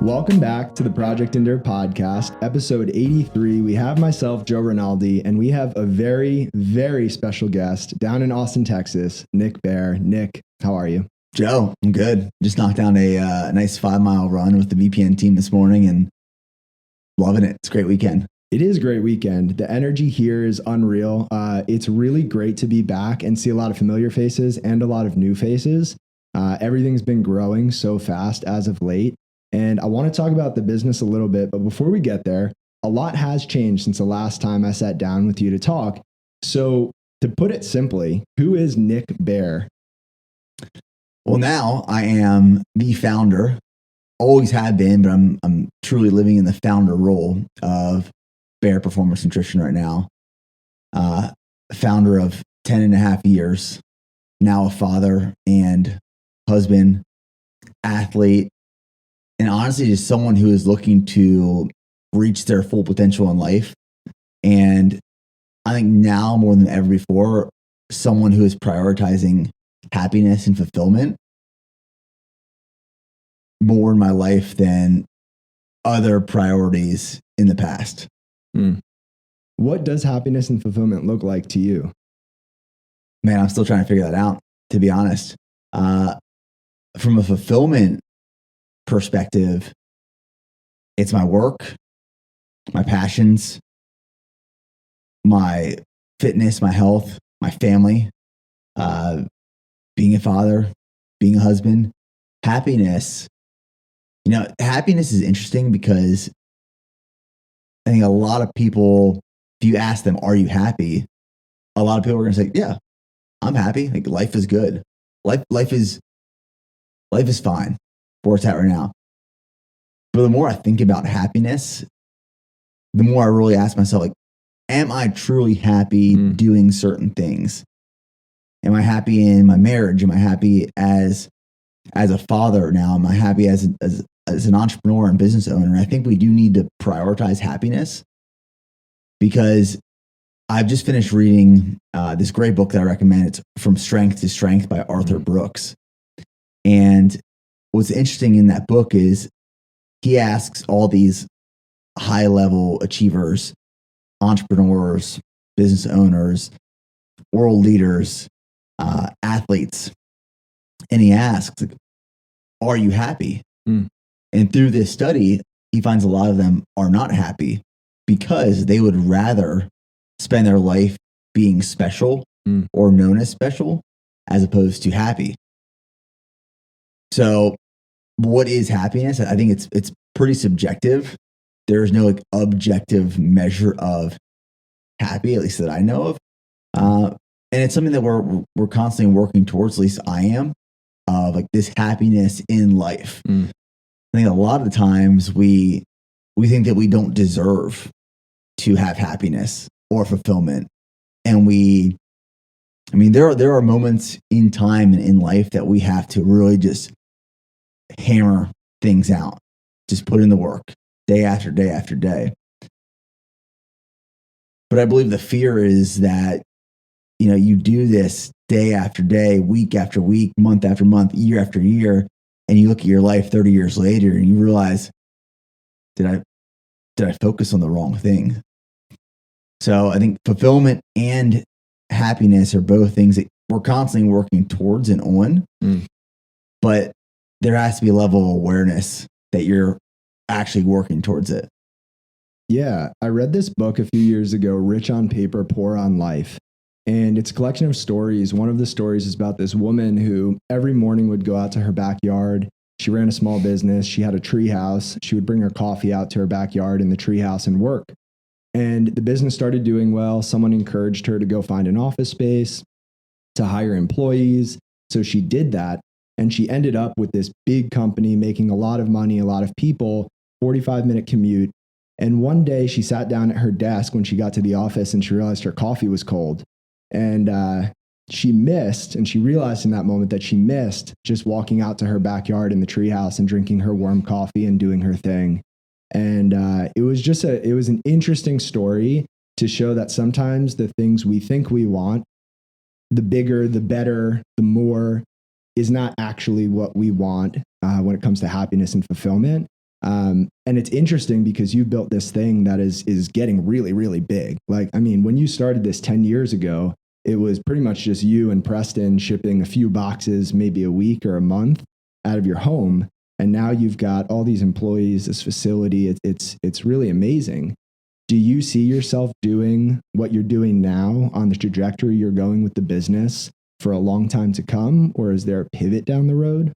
Welcome back to the Project Endure podcast, episode 83. We have myself, Joe Rinaldi, and we have a very, very special guest down in Austin, Texas, Nick Bear. Nick, how are you? Joe, I'm good. Just knocked down a nice 5-mile run with the VPN team this morning and loving it. It's a great weekend. It is a great weekend. The energy here is unreal. It's really great to be back and see a lot of familiar faces and a lot of new faces. Everything's been growing so fast as of late. And I want to talk about the business a little bit, but before we get there, a lot has changed since the last time I sat down with you to talk. So to put it simply, who is Nick Bear? Well, now I am the founder, always have been, but I'm truly living in the founder role of Bear Performance Nutrition right now. Founder of 10 and a half years, now a father and husband, athlete, and honestly, just someone who is looking to reach their full potential in life. And I think now more than ever before, someone who is prioritizing happiness and fulfillment more in my life than other priorities in the past. What does happiness and fulfillment look like to you? Man, I'm still trying to figure that out, to be honest. From a fulfillment perspective, it's my work, my passions, my fitness, my health, my family, being a father, being a husband. Happiness, happiness is interesting because I think a lot of people, if you ask them, are you happy? A lot of people are going to say, yeah, I'm happy. Like life is good. Life is fine where it's at right now. But the more I think about happiness, the more I really ask myself, like, am I truly happy doing certain things? Am I happy in my marriage? Am I happy as a father now? Am I happy as an entrepreneur and business owner? I think we do need to prioritize happiness because I've just finished reading this great book that I recommend. It's From Strength to Strength by Arthur Brooks. And what's interesting in that book is he asks all these high-level achievers, entrepreneurs, business owners, world leaders, athletes, and he asks, are you happy? And through this study, he finds a lot of them are not happy because they would rather spend their life being special or known as special as opposed to happy. So what is happiness? I think it's pretty subjective. There's no objective measure of happy, at least that I know of. And it's something that we're constantly working towards, at least I am, of like this happiness in life. I think a lot of the times we think that we don't deserve to have happiness or fulfillment. And there are moments in time and in life that we have to really just hammer things out, just put in the work day after day after day. But I believe the fear is that, you do this day after day, week after week, month after month, year after year, and you look at your life 30 years later and you realize, did I focus on the wrong thing? So I think fulfillment and happiness are both things that we're constantly working towards and on, but there has to be a level of awareness that you're actually working towards it. Yeah, I read this book a few years ago, Rich on Paper, Poor on Life. And it's a collection of stories. One of the stories is about this woman who every morning would go out to her backyard. She ran a small business. She had a tree house. She would bring her coffee out to her backyard in the tree house and work. And the business started doing well. Someone encouraged her to go find an office space, to hire employees. So she did that. And she ended up with this big company making a lot of money, a lot of people, 45-minute commute. And one day she sat down at her desk when she got to the office and she realized her coffee was cold. And she realized in that moment that she missed just walking out to her backyard in the treehouse and drinking her warm coffee and doing her thing. And it was an interesting story to show that sometimes the things we think we want, the bigger, the better, the more, is not actually what we want when it comes to happiness and fulfillment. And it's interesting because you built this thing that is getting really, really big. Like, I mean, when you started this 10 years ago, it was pretty much just you and Preston shipping a few boxes, maybe a week or a month out of your home. And now you've got all these employees, this facility. It's really amazing. Do you see yourself doing what you're doing now on the trajectory you're going with the business for a long time to come? Or is there a pivot down the road?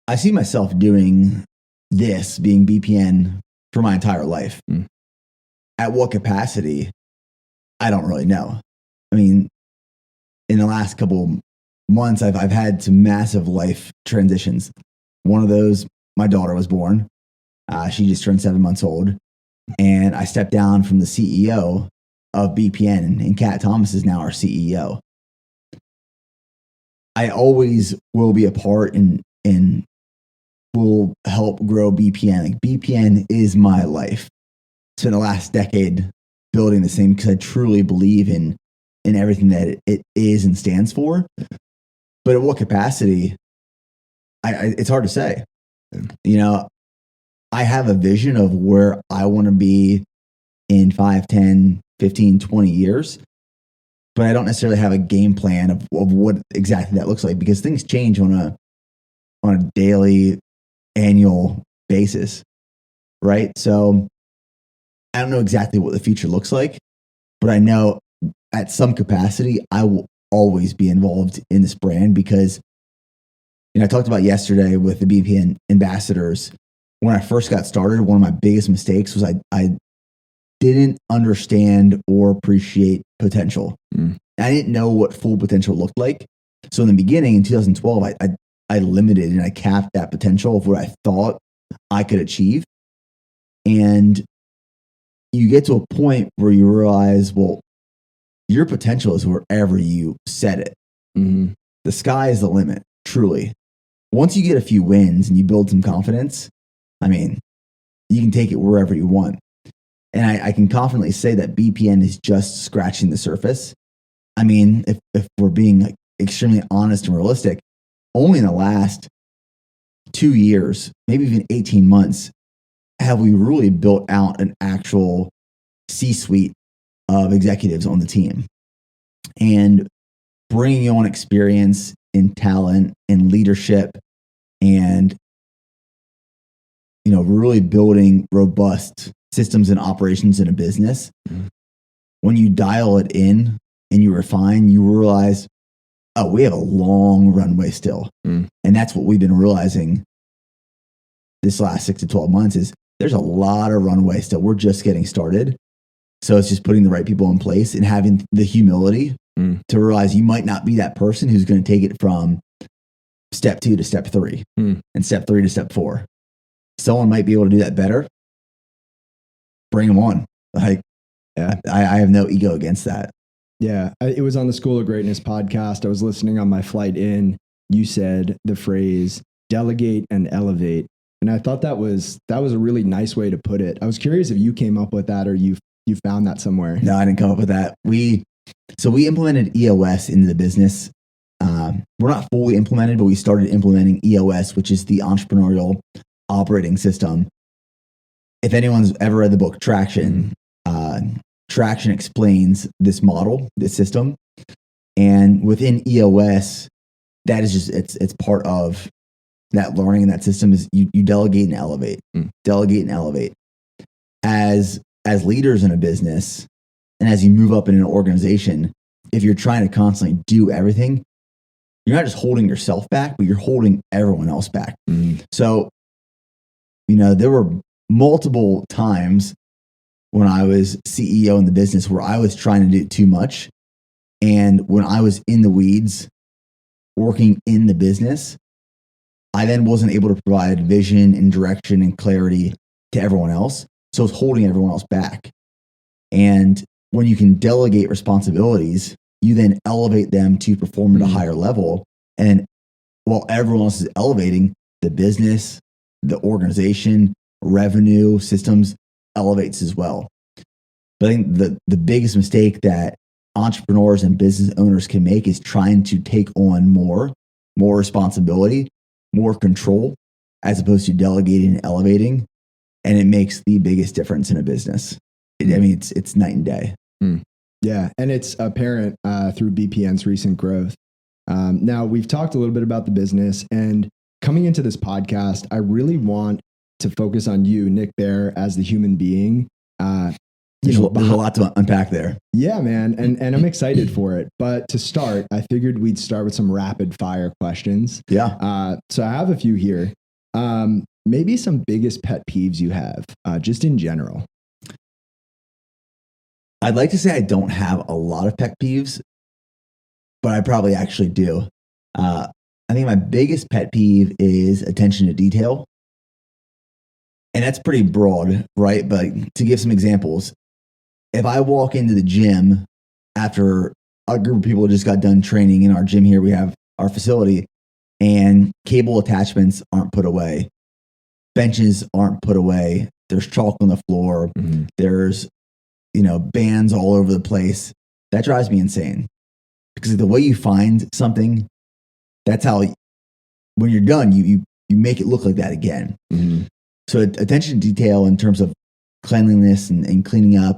I see myself doing this, being BPN, for my entire life. At what capacity? I don't really know. I mean, in the last couple months, I've had some massive life transitions. One of those, my daughter was born. She just turned 7 months old. And I stepped down from the CEO of BPN, and Kat Thomas is now our CEO. I always will be a part and will help grow BPN. Like, BPN is my life. Spent the last decade building this thing because I truly believe in everything that it is and stands for. But at what capacity? It's hard to say. You know, I have a vision of where I want to be in 5, 10, 15, 20 years, but I don't necessarily have a game plan of what exactly that looks like, because things change on a daily, annual basis, right? So I don't know exactly what the future looks like, but I know at some capacity I will always be involved in this brand, because, you know, I talked about yesterday with the BPN ambassadors. When I first got started, one of my biggest mistakes was I didn't understand or appreciate potential. I didn't know what full potential looked like. So in the beginning, in 2012, I limited and I capped that potential of what I thought I could achieve. And you get to a point where you realize, well, your potential is wherever you set it. The sky is the limit, truly. Once you get a few wins and you build some confidence, I mean, you can take it wherever you want. And I can confidently say that BPN is just scratching the surface. I mean, if we're being like extremely honest and realistic, only in the last 2 years, maybe even 18 months, have we really built out an actual C-suite of executives on the team. And bringing on experience and talent and leadership, and, you know, really building robust systems and operations in a business. When you dial it in and you refine, you realize, oh, we have a long runway still. And that's what we've been realizing this last 6 to 12 months is there's a lot of runway still. We're just getting started. So it's just putting the right people in place and having the humility to realize you might not be that person who's going to take it from step 2 to step 3 and step 3 to step 4. Someone might be able to do that better. Bring them on. Like, yeah, I have no ego against that. Yeah. It was on the School of Greatness podcast. I was listening on my flight in. You said the phrase delegate and elevate. And I thought that was a really nice way to put it. I was curious if you came up with that or you found that somewhere. No, I didn't come up with that. We implemented EOS into the business. We're not fully implemented, but we started implementing EOS, which is the entrepreneurial operating system. If anyone's ever read the book Traction, Traction explains this model, this system. And within EOS, that is just, it's part of that learning in that system is you delegate and elevate, delegate and elevate. As leaders in a business, and as you move up in an organization, if you're trying to constantly do everything, you're not just holding yourself back, but you're holding everyone else back. So, you know, there were multiple times when I was CEO in the business where I was trying to do too much. And when I was in the weeds, working in the business, I then wasn't able to provide vision and direction and clarity to everyone else. So I was holding everyone else back. And when you can delegate responsibilities, you then elevate them to perform at a higher level. And while everyone else is elevating, the business, the organization, revenue, systems elevates as well. But I think the biggest mistake that entrepreneurs and business owners can make is trying to take on more responsibility, more control as opposed to delegating and elevating. And it makes the biggest difference in a business. I mean, it's night and day. Yeah. And it's apparent through BPN's recent growth. Now, we've talked a little bit about the business, and coming into this podcast, I really want to focus on you, Nick Bear, as the human being. There's a lot to unpack there. Yeah, man. And I'm excited for it. But to start, I figured we'd start with some rapid fire questions. Yeah. So I have a few here. Maybe some biggest pet peeves you have, just in general. I'd like to say I don't have a lot of pet peeves, but I probably actually do. I think my biggest pet peeve is attention to detail. And that's pretty broad, right? But to give some examples, if I walk into the gym after a group of people just got done training in our gym here, we have our facility, and cable attachments aren't put away, benches aren't put away, there's chalk on the floor, there's bands all over the place. That drives me insane, because the way you find something, that's how when you're done, you make it look like that again. So attention to detail in terms of cleanliness and cleaning up,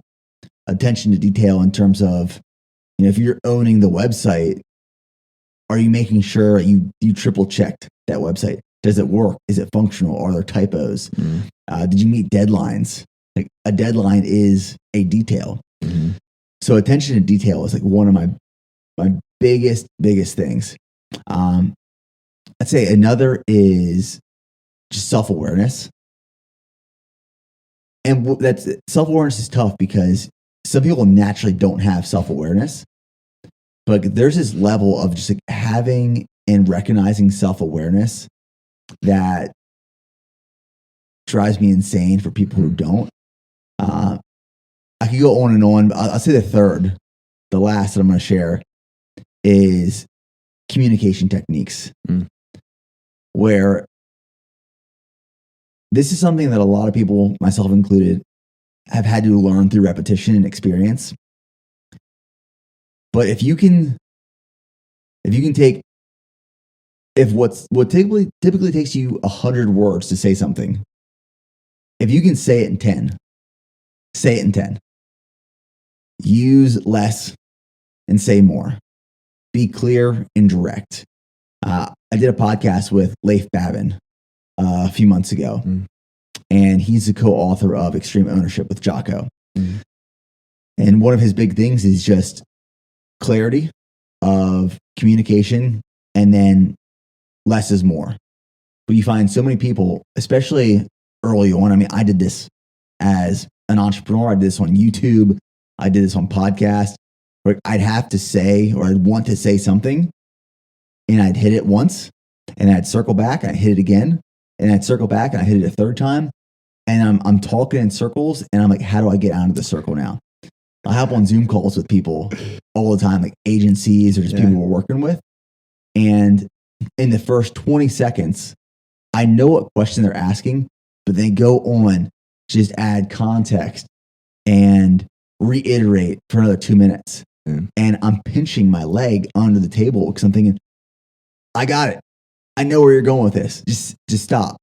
attention to detail in terms of, if you're owning the website, are you making sure you triple checked that website? Does it work? Is it functional? Are there typos? Did you meet deadlines? Like, a deadline is a detail. So attention to detail is like one of my biggest things. I'd say another is just self-awareness. And that's self-awareness is tough because some people naturally don't have self-awareness, but there's this level of just like having and recognizing self-awareness that drives me insane for people who don't. I could go on and on. I'll say the last that I'm going to share is communication techniques, where this is something that a lot of people, myself included, have had to learn through repetition and experience. But if what typically takes you 100 words to say something, if you can say it in 10, say it in 10. Use less and say more. Be clear and direct. I did a podcast with Leif Babin a few months ago, and he's the co-author of Extreme Ownership with Jocko. And one of his big things is just clarity of communication, and then less is more. But you find so many people, especially early on. I mean, I did this as an entrepreneur. I did this on YouTube. I did this on podcast. Where I'd have to say, or I'd want to say something, and I'd hit it once, and I'd circle back, and I'd hit it again, and I'd circle back, and I hit it a third time, and I'm talking in circles, and I'm like, how do I get out of the circle now? I hop on Zoom calls with people all the time, like agencies or just people we're working with, and in the first 20 seconds, I know what question they're asking, but they go on, just add context and reiterate for another 2 minutes. And I'm pinching my leg under the table because I'm thinking, I got it. I know where you're going with this. Just stop.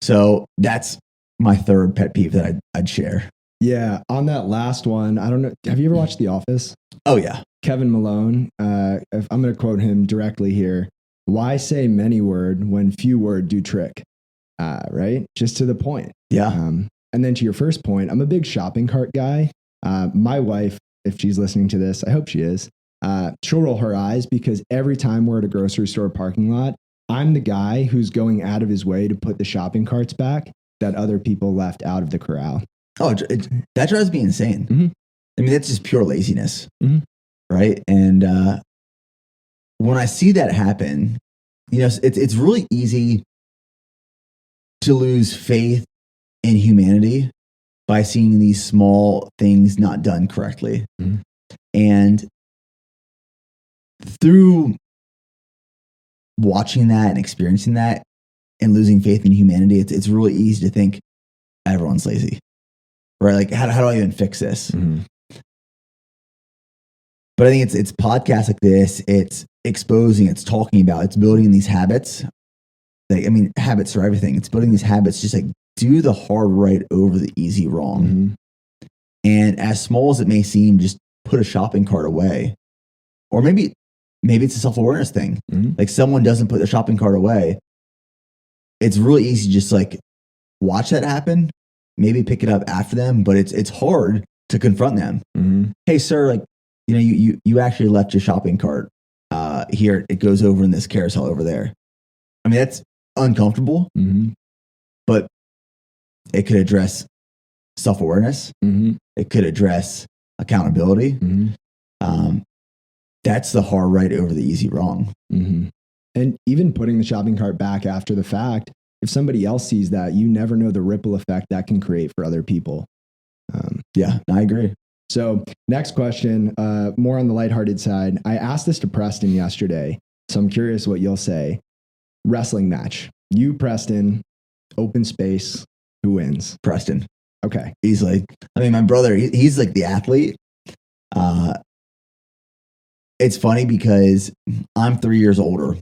So that's my third pet peeve that I'd share. Yeah. On that last one, I don't know. Have you ever watched The Office? Oh, yeah. Kevin Malone. If I'm going to quote him directly here. Why say many word when few word do trick? Right? Just to the point. Yeah. And then to your first point, I'm a big shopping cart guy. My wife, if she's listening to this, I hope she is, she'll roll her eyes because every time we're at a grocery store parking lot, I'm the guy who's going out of his way to put the shopping carts back that other people left out of the corral. Oh, that drives me insane. I mean, that's just pure laziness, right? And when I see that happen, it's really easy to lose faith in humanity by seeing these small things not done correctly. And through watching that and experiencing that and losing faith in humanity, it's really easy to think everyone's lazy, right? Like, how do I even fix this? But I think it's podcasts like this, it's exposing, it's talking about, it's building these habits like, I mean, habits are everything. It's building these habits, just like do the hard right over the easy wrong. Mm-hmm. And as small as it may seem, just put a shopping cart away. Or maybe it's a self-awareness thing. Mm-hmm. Like someone doesn't put their shopping cart away. It's really easy to just like watch that happen, maybe pick it up after them, but it's hard to confront them. Mm-hmm. Hey, sir, like, you know, you actually left your shopping cart here. It goes over in this carousel over there. I mean, that's uncomfortable, mm-hmm. but it could address self-awareness. Mm-hmm. It could address accountability. Mm-hmm. That's the hard right over the easy wrong. Mm-hmm. And even putting the shopping cart back after the fact, if somebody else sees that, you never know the ripple effect that can create for other people. Yeah, I agree. So next question, more on the lighthearted side. I asked this to Preston yesterday, so I'm curious what you'll say. Wrestling match. You, Preston, open space. Who wins? Preston. Okay. Easily. I mean, my brother, he's like the athlete. It's funny because I'm 3 years older,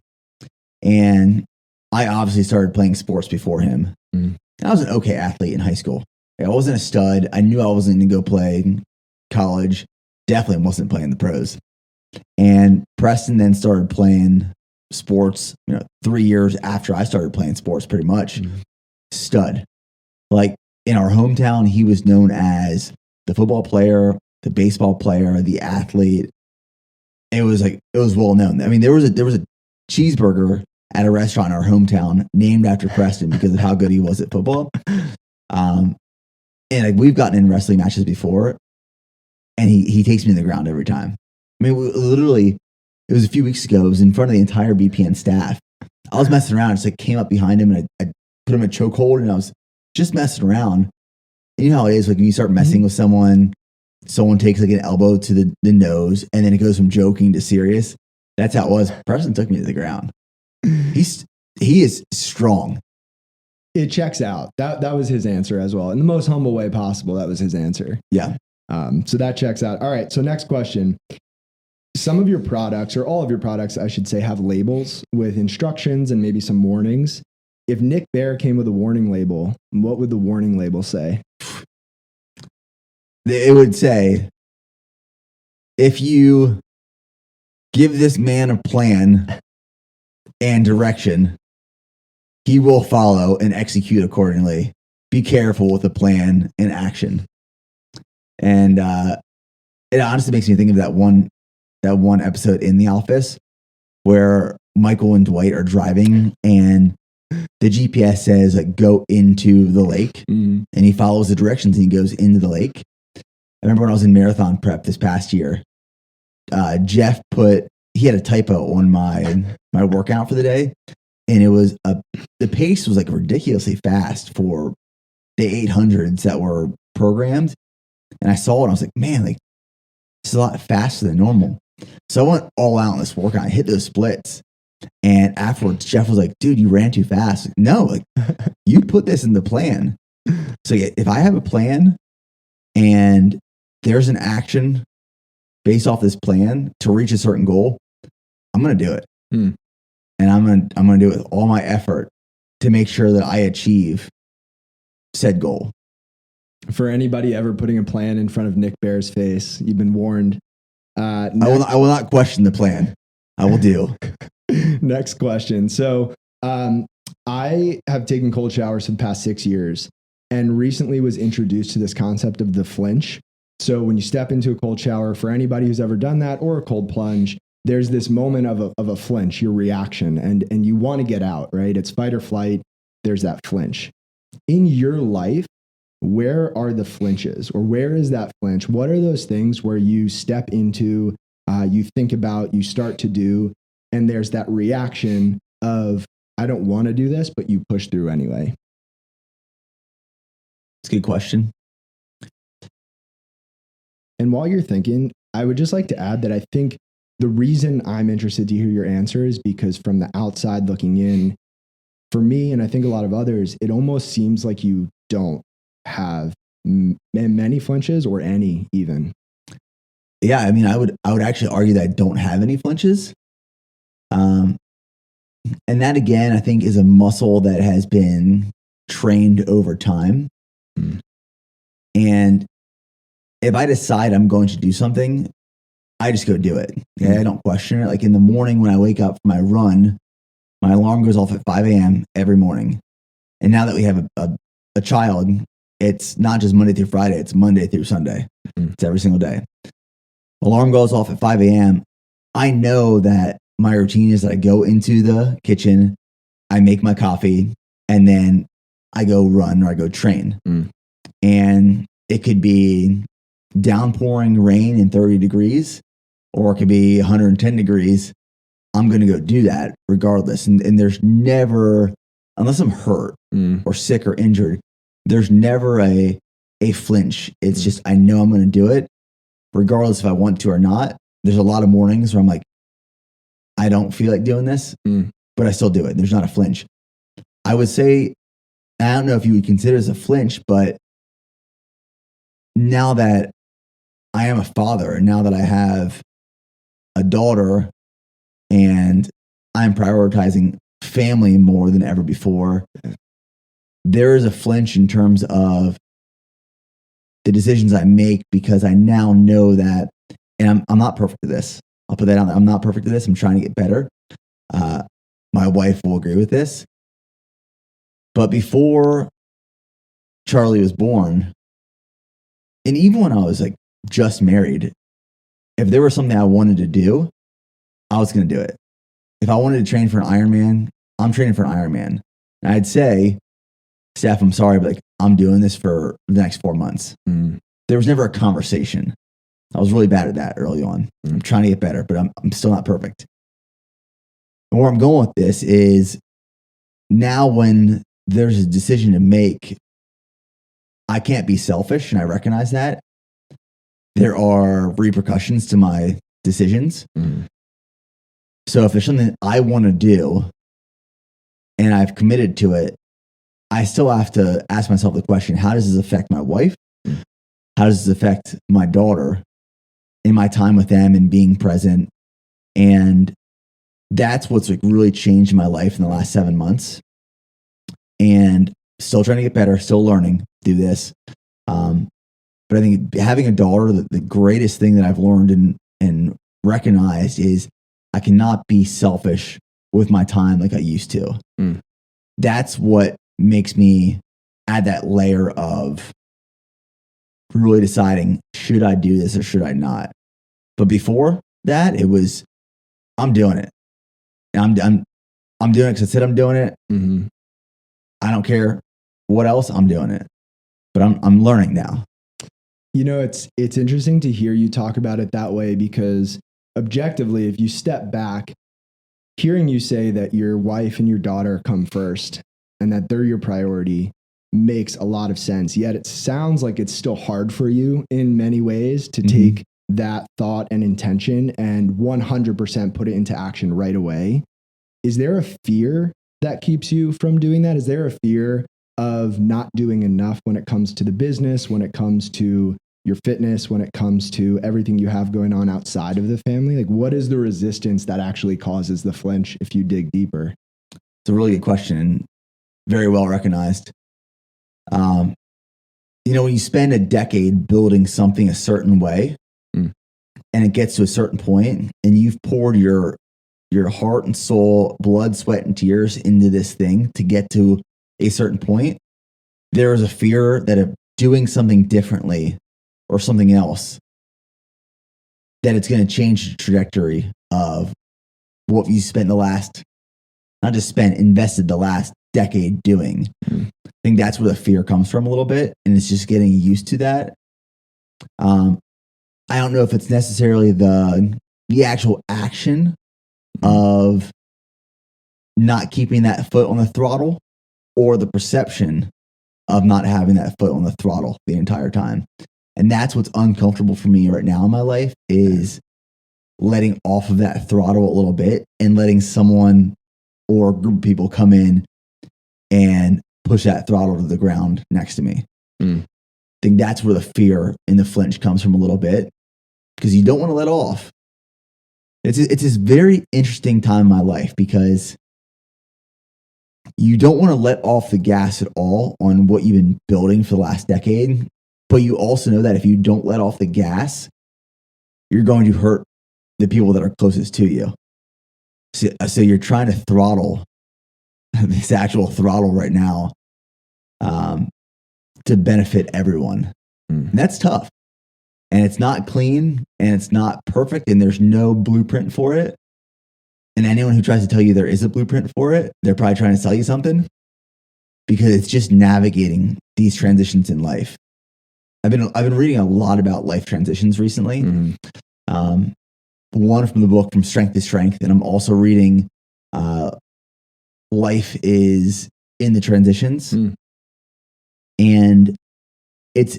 and I obviously started playing sports before him. Mm. I was an okay athlete in high school. I wasn't a stud. I knew I wasn't going to go play college. Definitely wasn't playing the pros. And Preston then started playing sports, 3 years after I started playing sports, pretty much. Mm. Stud. Like in our hometown, he was known as the football player, the baseball player, the athlete. It was well known. I mean, there was a cheeseburger at a restaurant in our hometown named after Preston because of how good he was at football. And like we've gotten in wrestling matches before, and he takes me to the ground every time. I mean, literally, it was a few weeks ago. It was in front of the entire BPN staff. I was messing around. Just like came up behind him and I put him in a chokehold, and I was just messing around. And you know how it is, like when you start messing with someone takes like an elbow to the nose, and then it goes from joking to serious. That's how it was. Preston took me to the ground. He is strong. It checks out. That was his answer as well. In the most humble way possible, that was his answer. Yeah. So that checks out. All right. So next question. Some of your products, or all of your products, I should say, have labels with instructions and maybe some warnings. If Nick Bare came with a warning label, what would the warning label say? It would say, if you give this man a plan and direction, he will follow and execute accordingly. Be careful with the plan and action. And it honestly makes me think of that one episode in The Office where Michael and Dwight are driving and the GPS says like go into the lake, and he follows the directions and he goes into the lake. I remember when I was in marathon prep this past year, Jeff he had a typo on my workout for the day, and it was the pace was like ridiculously fast for the 800s that were programmed. And I saw it and I was like, man, like this is a lot faster than normal. So I went all out in this workout. I hit those splits. And afterwards, Jeff was like, dude, you ran too fast. Like, no, like you put this in the plan. So yeah, if I have a plan and there's an action based off this plan to reach a certain goal, I'm going to do it. And I'm going to do it with all my effort to make sure that I achieve said goal. For anybody ever putting a plan in front of Nick Bare's face, you've been warned. I will not question the plan. I will do. Next question. So I have taken cold showers for the past 6 years and recently was introduced to this concept of the flinch. So when you step into a cold shower, for anybody who's ever done that or a cold plunge, there's this moment of a flinch, your reaction, and you want to get out, right? It's fight or flight. There's that flinch. In your life, where are the flinches, or where is that flinch? What are those things where you step into, you think about, you start to do, and there's that reaction of, I don't want to do this, but you push through anyway? It's a good question. And while you're thinking, I would just like to add that I think the reason I'm interested to hear your answer is because from the outside looking in, for me, and I think a lot of others, it almost seems like you don't have many flinches or any even. Yeah, I mean, I would actually argue that I don't have any flinches. And that, again, I think is a muscle that has been trained over time. Mm. And if I decide I'm going to do something, I just go do it. Okay? I don't question it. Like in the morning when I wake up for my run, my alarm goes off at 5 a.m. every morning. And now that we have a child, it's not just Monday through Friday, it's Monday through Sunday. It's every single day. Alarm goes off at 5 a.m. I know that my routine is that I go into the kitchen, I make my coffee, and then I go run or I go train. And it could be downpouring rain and 30 degrees, or it could be 110 degrees. I'm going to go do that regardless. And there's never, unless I'm hurt or sick or injured, there's never a flinch. It's just, I know I'm going to do it regardless if I want to or not. There's a lot of mornings where I'm like, I don't feel like doing this, but I still do it. There's not a flinch. I would say, I don't know if you would consider this a flinch, but now that I am a father and now that I have a daughter and I'm prioritizing family more than ever before, there is a flinch in terms of the decisions I make, because I now know that, and I'm not perfect at this. I'll put that out there. I'm not perfect at this. I'm trying to get better. My wife will agree with this. But before Charlie was born, and even when I was like just married, if there was something I wanted to do, I was going to do it. If I wanted to train for an Ironman, I'm training for an Ironman. And I'd say, Steph, I'm sorry, but like, I'm doing this for the next 4 months. There was never a conversation. I was really bad at that early on. I'm trying to get better, but I'm still not perfect. And where I'm going with this is now when there's a decision to make, I can't be selfish, and I recognize that. There are repercussions to my decisions. So if there's something I want to do and I've committed to it, I still have to ask myself the question, how does this affect my wife? How does this affect my daughter in my time with them and being present? And that's what's like really changed my life in the last 7 months. And still trying to get better, still learning, do this. But I think having a daughter, the greatest thing that I've learned and recognized is I cannot be selfish with my time like I used to. That's what makes me add that layer of really deciding, should I do this or should I not? But before that, it was, I'm doing it. I'm doing it because I said I'm doing it. I don't care what else, I'm doing it. But I'm learning now. You know, it's interesting to hear you talk about it that way, because objectively, if you step back, hearing you say that your wife and your daughter come first and that they're your priority makes a lot of sense. Yet it sounds like it's still hard for you in many ways to take that thought and intention and 100% put it into action right away. Is there a fear that keeps you from doing that? Is there a fear of not doing enough when it comes to the business, when it comes to your fitness, when it comes to everything you have going on outside of the family? Like, what is the resistance that actually causes the flinch if you dig deeper? It's a really good question and very well recognized. You know, when you spend a decade building something a certain way and it gets to a certain point and you've poured your heart and soul, blood, sweat, and tears into this thing to get to a certain point, there is a fear that if doing something differently or something else, that it's going to change the trajectory of what you spent the last, not just spent, invested the last decade doing. I think that's where the fear comes from a little bit, and it's just getting used to that. I don't know if it's necessarily the actual action of not keeping that foot on the throttle or the perception of not having that foot on the throttle the entire time. And that's what's uncomfortable for me right now in my life, is letting off of that throttle a little bit and letting someone or a group of people come in and push that throttle to the ground next to me. I think that's where the fear and the flinch comes from a little bit, because you don't want to let off. It's this very interesting time in my life, because you don't want to let off the gas at all on what you've been building for the last decade. But you also know that if you don't let off the gas, you're going to hurt the people that are closest to you. So you're trying to throttle this actual throttle right now to benefit everyone. And that's tough. And it's not clean and it's not perfect and there's no blueprint for it. And anyone who tries to tell you there is a blueprint for it, they're probably trying to sell you something, because it's just navigating these transitions in life. I've been reading a lot about life transitions recently. One from the book From Strength to Strength, and I'm also reading Life is in the Transitions. And it's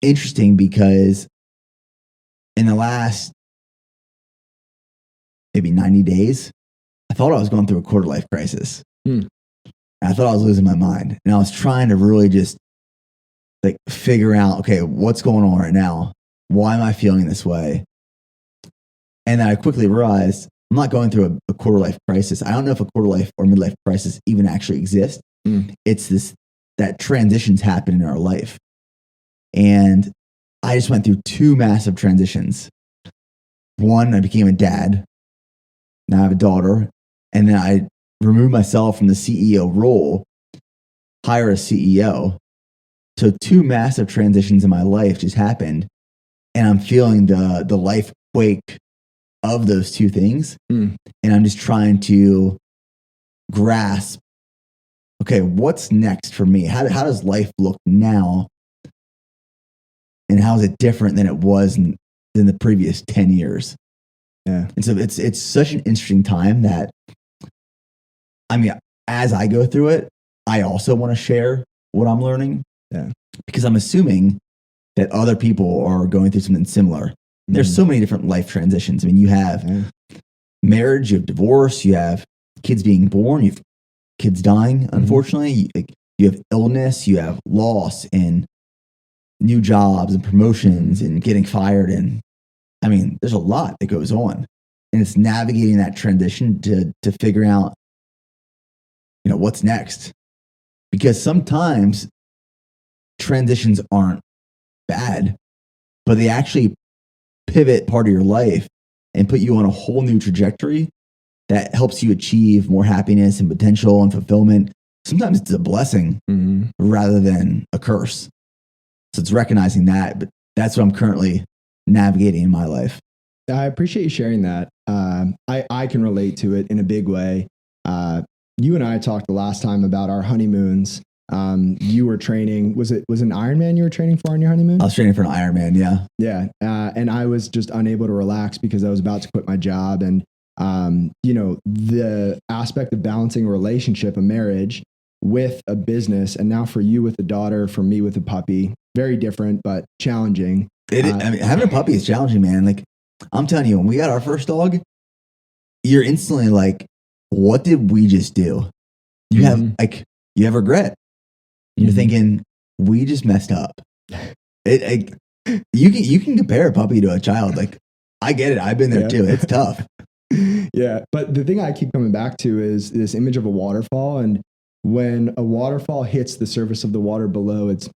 interesting because in the last maybe 90 days, I thought I was going through a quarter life crisis. I thought I was losing my mind. And I was trying to really just like figure out, okay, what's going on right now? Why am I feeling this way? And then I quickly realized I'm not going through a quarter life crisis. I don't know if a quarter life or midlife crisis even actually exists. It's that transitions happen in our life. And I just went through two massive transitions. One, I became a dad. Now I have a daughter. And then I removed myself from the CEO role, hire a CEO. So two massive transitions in my life just happened. And I'm feeling the life quake of those two things. And I'm just trying to grasp, okay, what's next for me? How does life look now? And how is it different than it was than the previous 10 years? Yeah. And so it's such an interesting time that, I mean, as I go through it, I also want to share what I'm learning. Yeah. Because I'm assuming that other people are going through something similar. There's so many different life transitions. I mean, you have marriage, you have divorce, you have kids being born, you have kids dying, unfortunately. You have illness, you have loss, and new jobs and promotions and getting fired. And I mean, there's a lot that goes on. And it's navigating that transition to figure out, what's next. Because sometimes transitions aren't bad, but they actually pivot part of your life and put you on a whole new trajectory that helps you achieve more happiness and potential and fulfillment. Sometimes it's a blessing rather than a curse. So it's recognizing that, but that's what I'm currently navigating in my life. I appreciate you sharing that. I can relate to it in a big way. You and I talked the last time about our honeymoons. You were training, was it an Ironman you were training for on your honeymoon? I was training for an Ironman, yeah. Yeah. And I was just unable to relax because I was about to quit my job. And, the aspect of balancing a relationship, a marriage with a business, and now for you with a daughter, for me with a puppy, very different, but challenging. I mean, having a puppy is challenging, man. Like, I'm telling you, when we got our first dog, you're instantly like, what did we just do? You have regret. You're thinking, we just messed up. You can compare a puppy to a child. Like, I get it. I've been there too. It's tough. Yeah. But the thing I keep coming back to is this image of a waterfall. And when a waterfall hits the surface of the water below, it's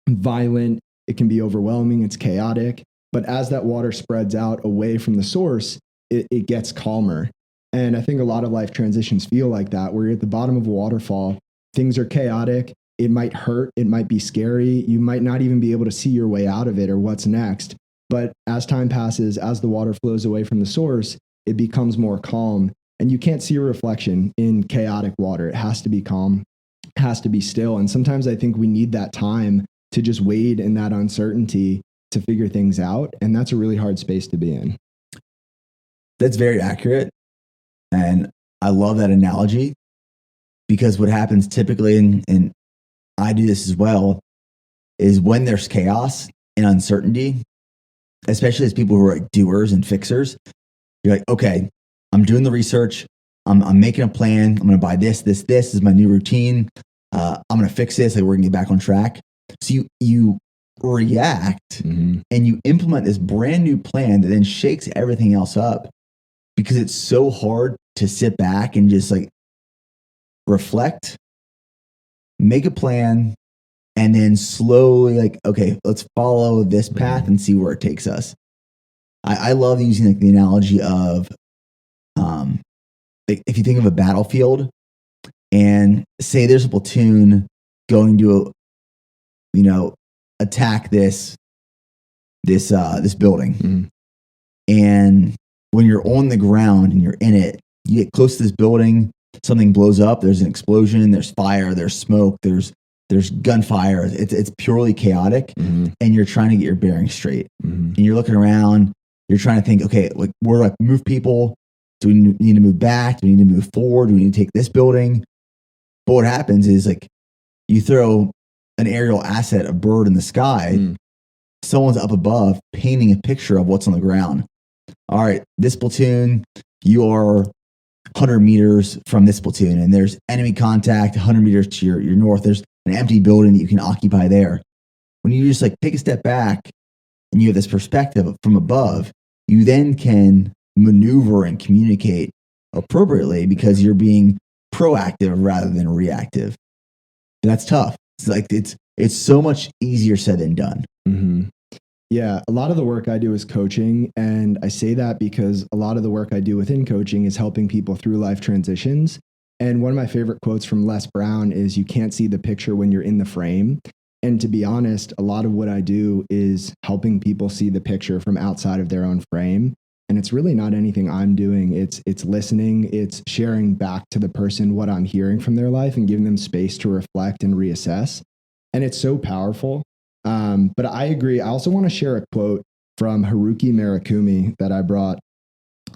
violent. It can be overwhelming. It's chaotic. But as that water spreads out away from the source, it gets calmer. And I think a lot of life transitions feel like that, where you're at the bottom of a waterfall. Things are chaotic. It might hurt. It might be scary. You might not even be able to see your way out of it or what's next. But as time passes, as the water flows away from the source, it becomes more calm. And you can't see a reflection in chaotic water. It has to be calm, it has to be still. And sometimes I think we need that time to just wade in that uncertainty to figure things out. And that's a really hard space to be in. That's very accurate. And I love that analogy, because what happens typically, and I do this as well, is when there's chaos and uncertainty, especially as people who are like doers and fixers, you're like, okay, I'm doing the research. I'm making a plan. I'm going to buy this is my new routine. I'm going to fix this. Like, we're going to get back on track. So you react and you implement this brand new plan that then shakes everything else up, because it's so hard to sit back and just like reflect, make a plan, and then slowly, like, okay, let's follow this path and see where it takes us. I love using like the analogy of, like, if you think of a battlefield and say there's a platoon going to, attack this building. And when you're on the ground and you're in it, you get close to this building, something blows up, there's an explosion, there's fire, there's smoke, there's gunfire. It's purely chaotic, and you're trying to get your bearings straight. And you're looking around, you're trying to think, okay, like, where do I move people? Do we need to move back? Do we need to move forward? Do we need to take this building? But what happens is, like, you throw an aerial asset, a bird in the sky, someone's up above painting a picture of what's on the ground. All right, this platoon, you are 100 meters from this platoon, and there's enemy contact 100 meters to your north. There's an empty building that you can occupy there. When you just like take a step back and you have this perspective from above, you then can maneuver and communicate appropriately because you're being proactive rather than reactive. That's tough. It's like it's so much easier said than done. Yeah, a lot of the work I do is coaching, and I say that because a lot of the work I do within coaching is helping people through life transitions. And one of my favorite quotes from Les Brown is, "You can't see the picture when you're in the frame." And to be honest, a lot of what I do is helping people see the picture from outside of their own frame. And it's really not anything I'm doing. It's listening, it's sharing back to the person what I'm hearing from their life and giving them space to reflect and reassess. And it's so powerful. But I agree. I also want to share a quote from Haruki Murakami that I brought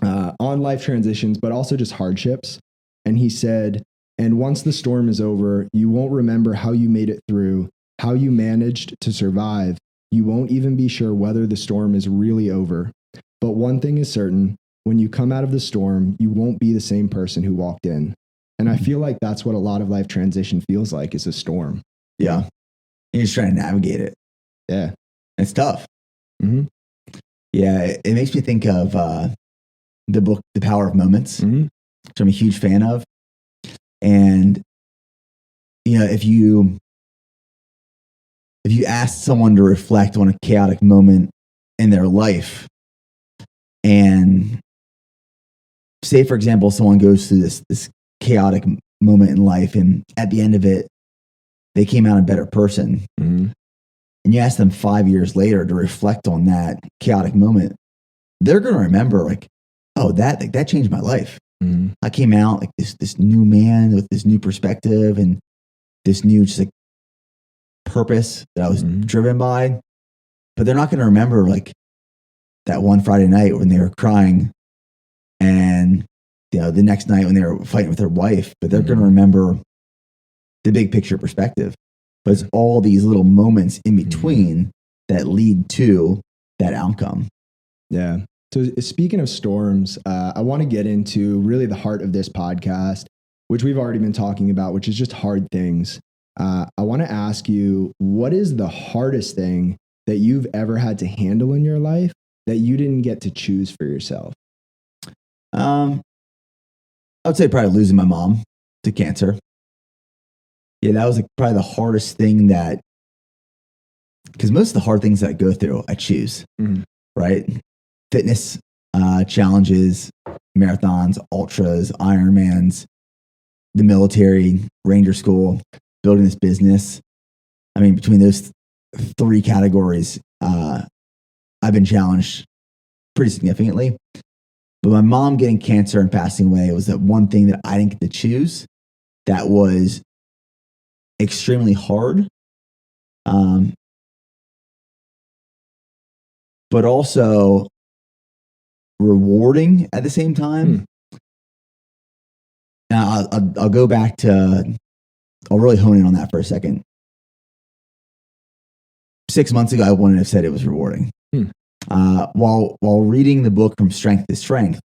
on life transitions, but also just hardships. And he said, "And once the storm is over, you won't remember how you made it through, how you managed to survive. You won't even be sure whether the storm is really over. But one thing is certain, when you come out of the storm, you won't be the same person who walked in." And I feel like that's what a lot of life transition feels like, is a storm. Yeah. You're just trying to navigate it. Yeah. It's tough. Yeah. It makes me think of the book, The Power of Moments, which I'm a huge fan of. And, if you ask someone to reflect on a chaotic moment in their life, and say, for example, someone goes through this chaotic moment in life, and at the end of it, they came out a better person. And you ask them 5 years later to reflect on that chaotic moment, they're going to remember, like, oh, that changed my life. I came out like this new man with this new perspective and this new just like purpose that I was driven by. But they're not going to remember like that one Friday night when they were crying, and the next night when they were fighting with their wife. But they're going to remember the big picture perspective. But it's all these little moments in between that lead to that outcome. Yeah. So speaking of storms, I want to get into really the heart of this podcast, which we've already been talking about, which is just hard things. I want to ask you, what is the hardest thing that you've ever had to handle in your life that you didn't get to choose for yourself? I would say probably losing my mom to cancer. Yeah, that was like probably the hardest thing because most of the hard things that I go through, I choose, right? Fitness challenges, marathons, ultras, Ironmans, the military, Ranger School, building this business. I mean, between those three categories, I've been challenged pretty significantly. But my mom getting cancer and passing away was that one thing that I didn't get to choose that was extremely hard, but also rewarding at the same time. Now, I'll go back to, I'll really hone in on that for a second. 6 months ago, I wouldn't have said it was rewarding. While reading the book From Strength to Strength,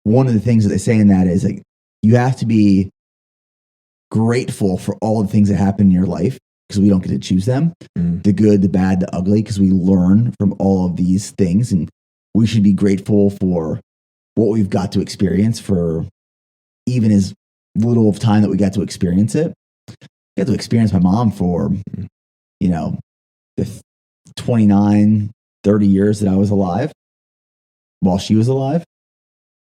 one of the things that they say in that is like, you have to be grateful for all the things that happen in your life because we don't get to choose them. The good, the bad, the ugly, because we learn from all of these things. And we should be grateful for what we've got to experience for even as little of time that we got to experience it. I got to experience my mom for, the 29, 30 years that I was alive while she was alive.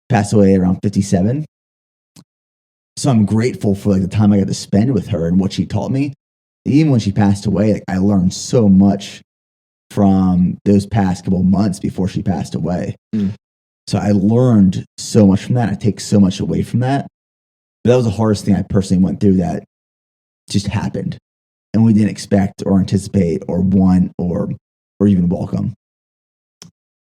Passed away around 57. So I'm grateful for like the time I got to spend with her and what she taught me. Even when she passed away, like, I learned so much from those past couple months before she passed away. So I learned so much from that. I take so much away from that. But that was the hardest thing I personally went through that just happened. And we didn't expect or anticipate or want or even welcome.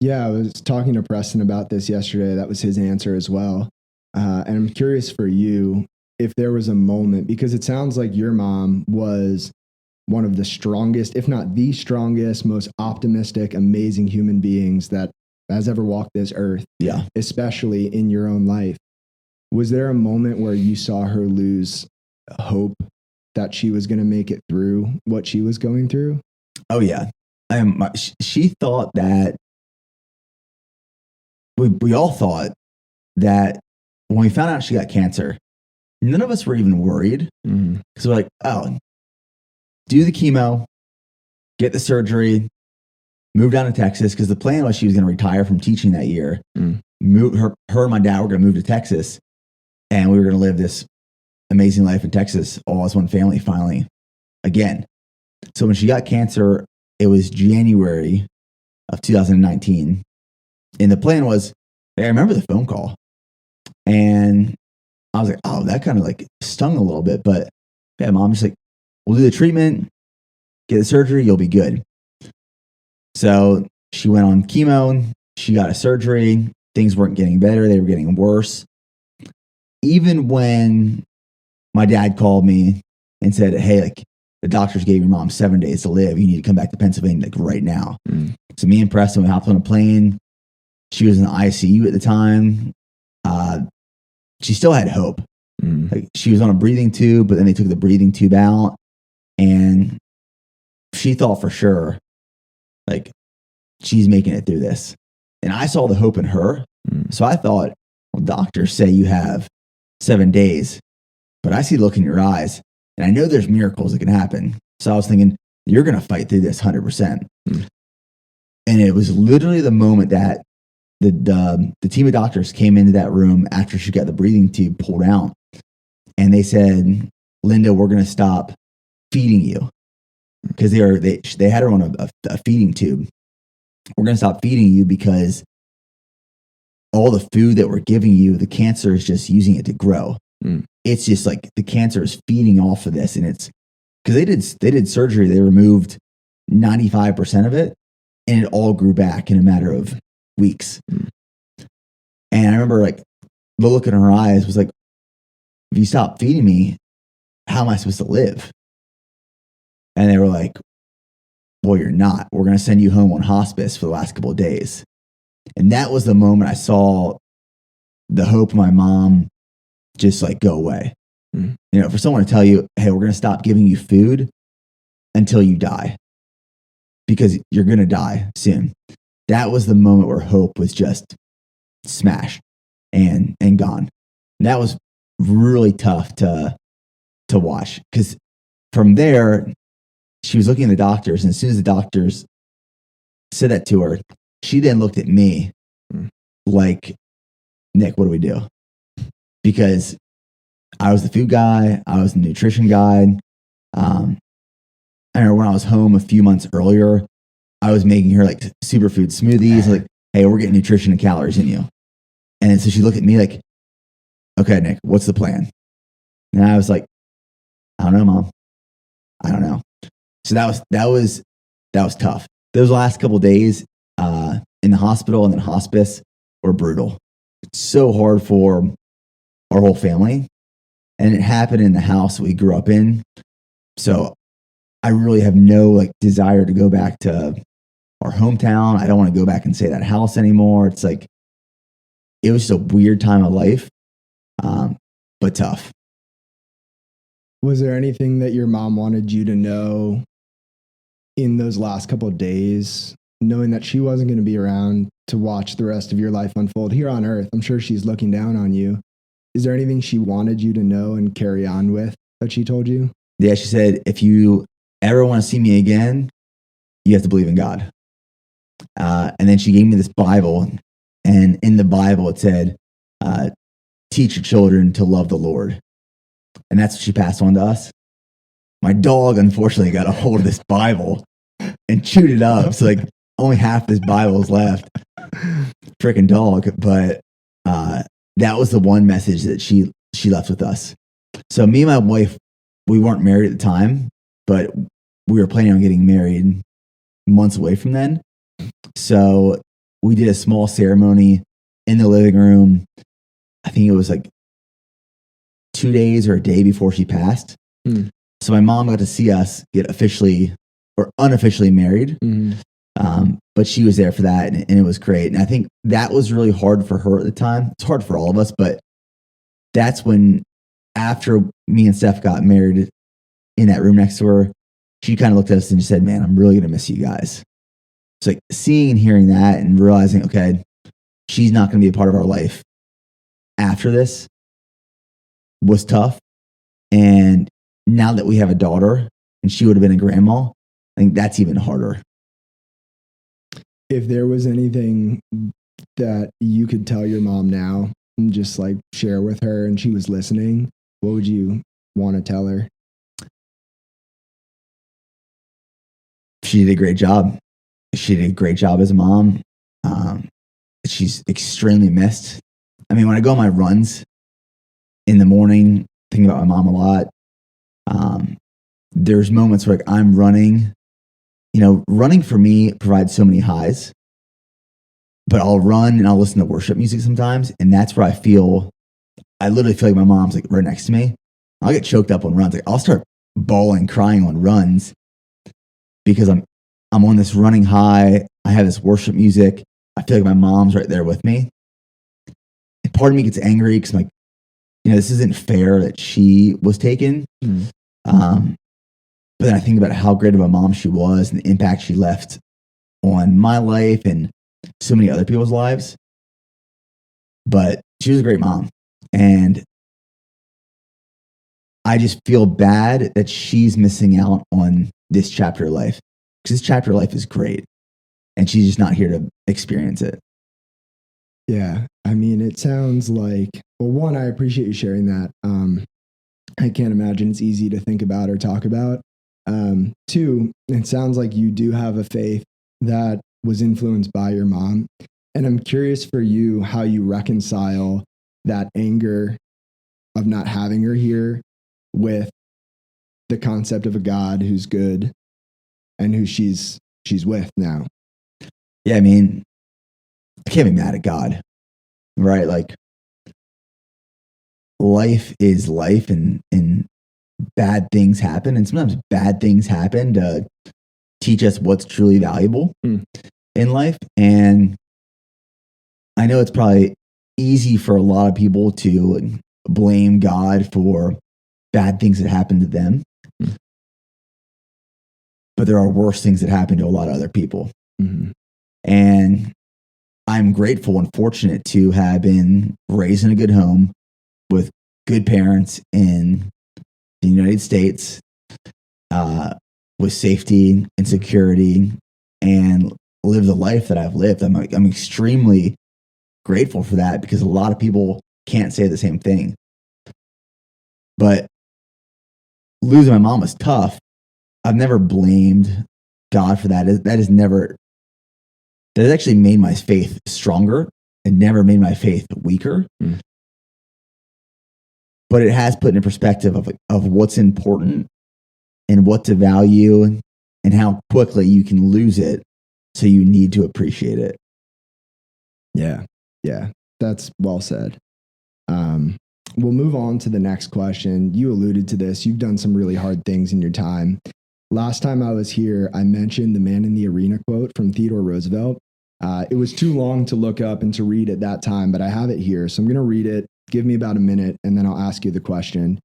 Yeah, I was talking to Preston about this yesterday. That was his answer as well. And I'm curious for you if there was a moment, because it sounds like your mom was one of the strongest, if not the strongest, most optimistic, amazing human beings that has ever walked this earth. Yeah. Especially in your own life. Was there a moment where you saw her lose hope that she was going to make it through what she was going through? Oh, yeah. She thought that we all thought that when we found out she got cancer, none of us were even worried. Because we're like, oh, do the chemo, get the surgery, move down to Texas. Because the plan was she was going to retire from teaching that year. Move her and my dad were going to move to Texas. And we were going to live this amazing life in Texas, all as one family finally again. So when she got cancer, it was January of 2019. And the plan was, I remember the phone call. And I was like, oh, that kind of like stung a little bit. But yeah, Mom just like, we'll do the treatment, get the surgery, you'll be good. So she went on chemo, she got a surgery, things weren't getting better, they were getting worse. Even when my dad called me and said, hey, like the doctors gave your mom 7 days to live, you need to come back to Pennsylvania like right now. So me and Preston, we hopped on a plane. She was in the ICU at the time. She still had hope. Like she was on a breathing tube, but then they took the breathing tube out, and she thought for sure, like, she's making it through this. And I saw the hope in her. So I thought, well, doctors say you have 7 days, but I see the look in your eyes, and I know there's miracles that can happen. So I was thinking, you're going to fight through this 100%. And it was literally the moment that the team of doctors came into that room after she got the breathing tube pulled out. And they said, Linda, we're going to stop feeding you. Because they had her on a feeding tube. We're going to stop feeding you because all the food that we're giving you, the cancer is just using it to grow. It's just like the cancer is feeding off of this. And it's because they did surgery. They removed 95% of it, and it all grew back in a matter of weeks. And I remember like the look in her eyes was like, if you stop feeding me, how am I supposed to live? And they were like, well, you're not. We're going to send you home on hospice for the last couple of days. And that was the moment I saw the hope of my mom just like go away. For someone to tell you, hey, we're going to stop giving you food until you die because you're going to die soon. That was the moment where hope was just smashed and gone. And that was really tough to watch, because from there, she was looking at the doctors, and as soon as the doctors said that to her, she then looked at me like, Nick, what do we do? Because I was the food guy, I was the nutrition guy. I remember when I was home a few months earlier, I was making her like superfood smoothies, like, hey, we're getting nutrition and calories in you. And so she looked at me like, okay, Nick, what's the plan? And I was like, I don't know, Mom. I don't know. So that was tough. Those last couple of days in the hospital and then hospice were brutal. It's so hard for our whole family. And it happened in the house we grew up in. So I really have no like desire to go back to our hometown. I don't want to go back and say that house anymore. It's like, it was just a weird time of life, but tough. Was there anything that your mom wanted you to know in those last couple of days, knowing that she wasn't going to be around to watch the rest of your life unfold here on earth? I'm sure she's looking down on you. is there anything she wanted you to know and carry on with that she told you? Yeah, she said, if you ever want to see me again, you have to believe in God. And then she gave me this Bible, and in the Bible it said, teach your children to love the Lord. And that's what she passed on to us. My dog, unfortunately, got a hold of this Bible and chewed it up. So like only half this Bible is left. Freaking dog. But that was the one message that she left with us. So me and my wife, we weren't married at the time, but we were planning on getting married months away from then. So we did a small ceremony in the living room. I think it was like 2 days or a day before she passed. Mm. So my mom got to see us get officially or unofficially married. Mm. But she was there for that, and it was great. And I think that was really hard for her at the time. It's hard for all of us, but that's when, after me and Steph got married in that room next to her, she kind of looked at us and said, man, I'm really going to miss you guys. So like seeing and hearing that and realizing, okay, she's not going to be a part of our life after this was tough. And now that we have a daughter and she would have been a grandma, I think that's even harder. If there was anything that you could tell your mom now and just like share with her and she was listening, what would you want to tell her? She did a great job. She did a great job as a mom. She's extremely missed. I mean, when I go on my runs in the morning, thinking about my mom a lot, there's moments where like I'm running. You know, running for me provides so many highs, but I'll run and I'll listen to worship music sometimes. And that's where I literally feel like my mom's like right next to me. I'll get choked up on runs. Like I'll start bawling, crying on runs because I'm on this running high. I have this worship music. I feel like my mom's right there with me. And part of me gets angry because I'm like, you know, this isn't fair that she was taken. Mm. But then I think about how great of a mom she was and the impact she left on my life and so many other people's lives. But she was a great mom. And I just feel bad that she's missing out on this chapter of life. Because this chapter of life is great. And she's just not here to experience it. Yeah. I mean, it sounds like, well, one, I appreciate you sharing that. I can't imagine it's easy to think about or talk about. Two, it sounds like you do have a faith that was influenced by your mom. And I'm curious for you how you reconcile that anger of not having her here with the concept of a God who's good and who she's with now. Yeah, I mean, I can't be mad at God, right? Like, life is life, and bad things happen, and sometimes bad things happen to teach us what's truly valuable in life. And I know it's probably easy for a lot of people to blame God for bad things that happen to them, but there are worse things that happen to a lot of other people. Mm-hmm. And I'm grateful and fortunate to have been raised in a good home with good parents in the United States, with safety and security, and live the life that I've lived. I'm extremely grateful for that because a lot of people can't say the same thing. But losing my mom was tough. I've never blamed God for that. That has actually made my faith stronger and never made my faith weaker. Mm. But it has put in perspective of what's important and what to value and how quickly you can lose it. So you need to appreciate it. Yeah. Yeah. That's well said. We'll move on to the next question. You alluded to this. You've done some really hard things in your time. Last time I was here, I mentioned the Man in the Arena quote from Theodore Roosevelt. It was too long to look up and to read at that time, but I have it here. So I'm going to read it. Give me about a minute, and then I'll ask you the question.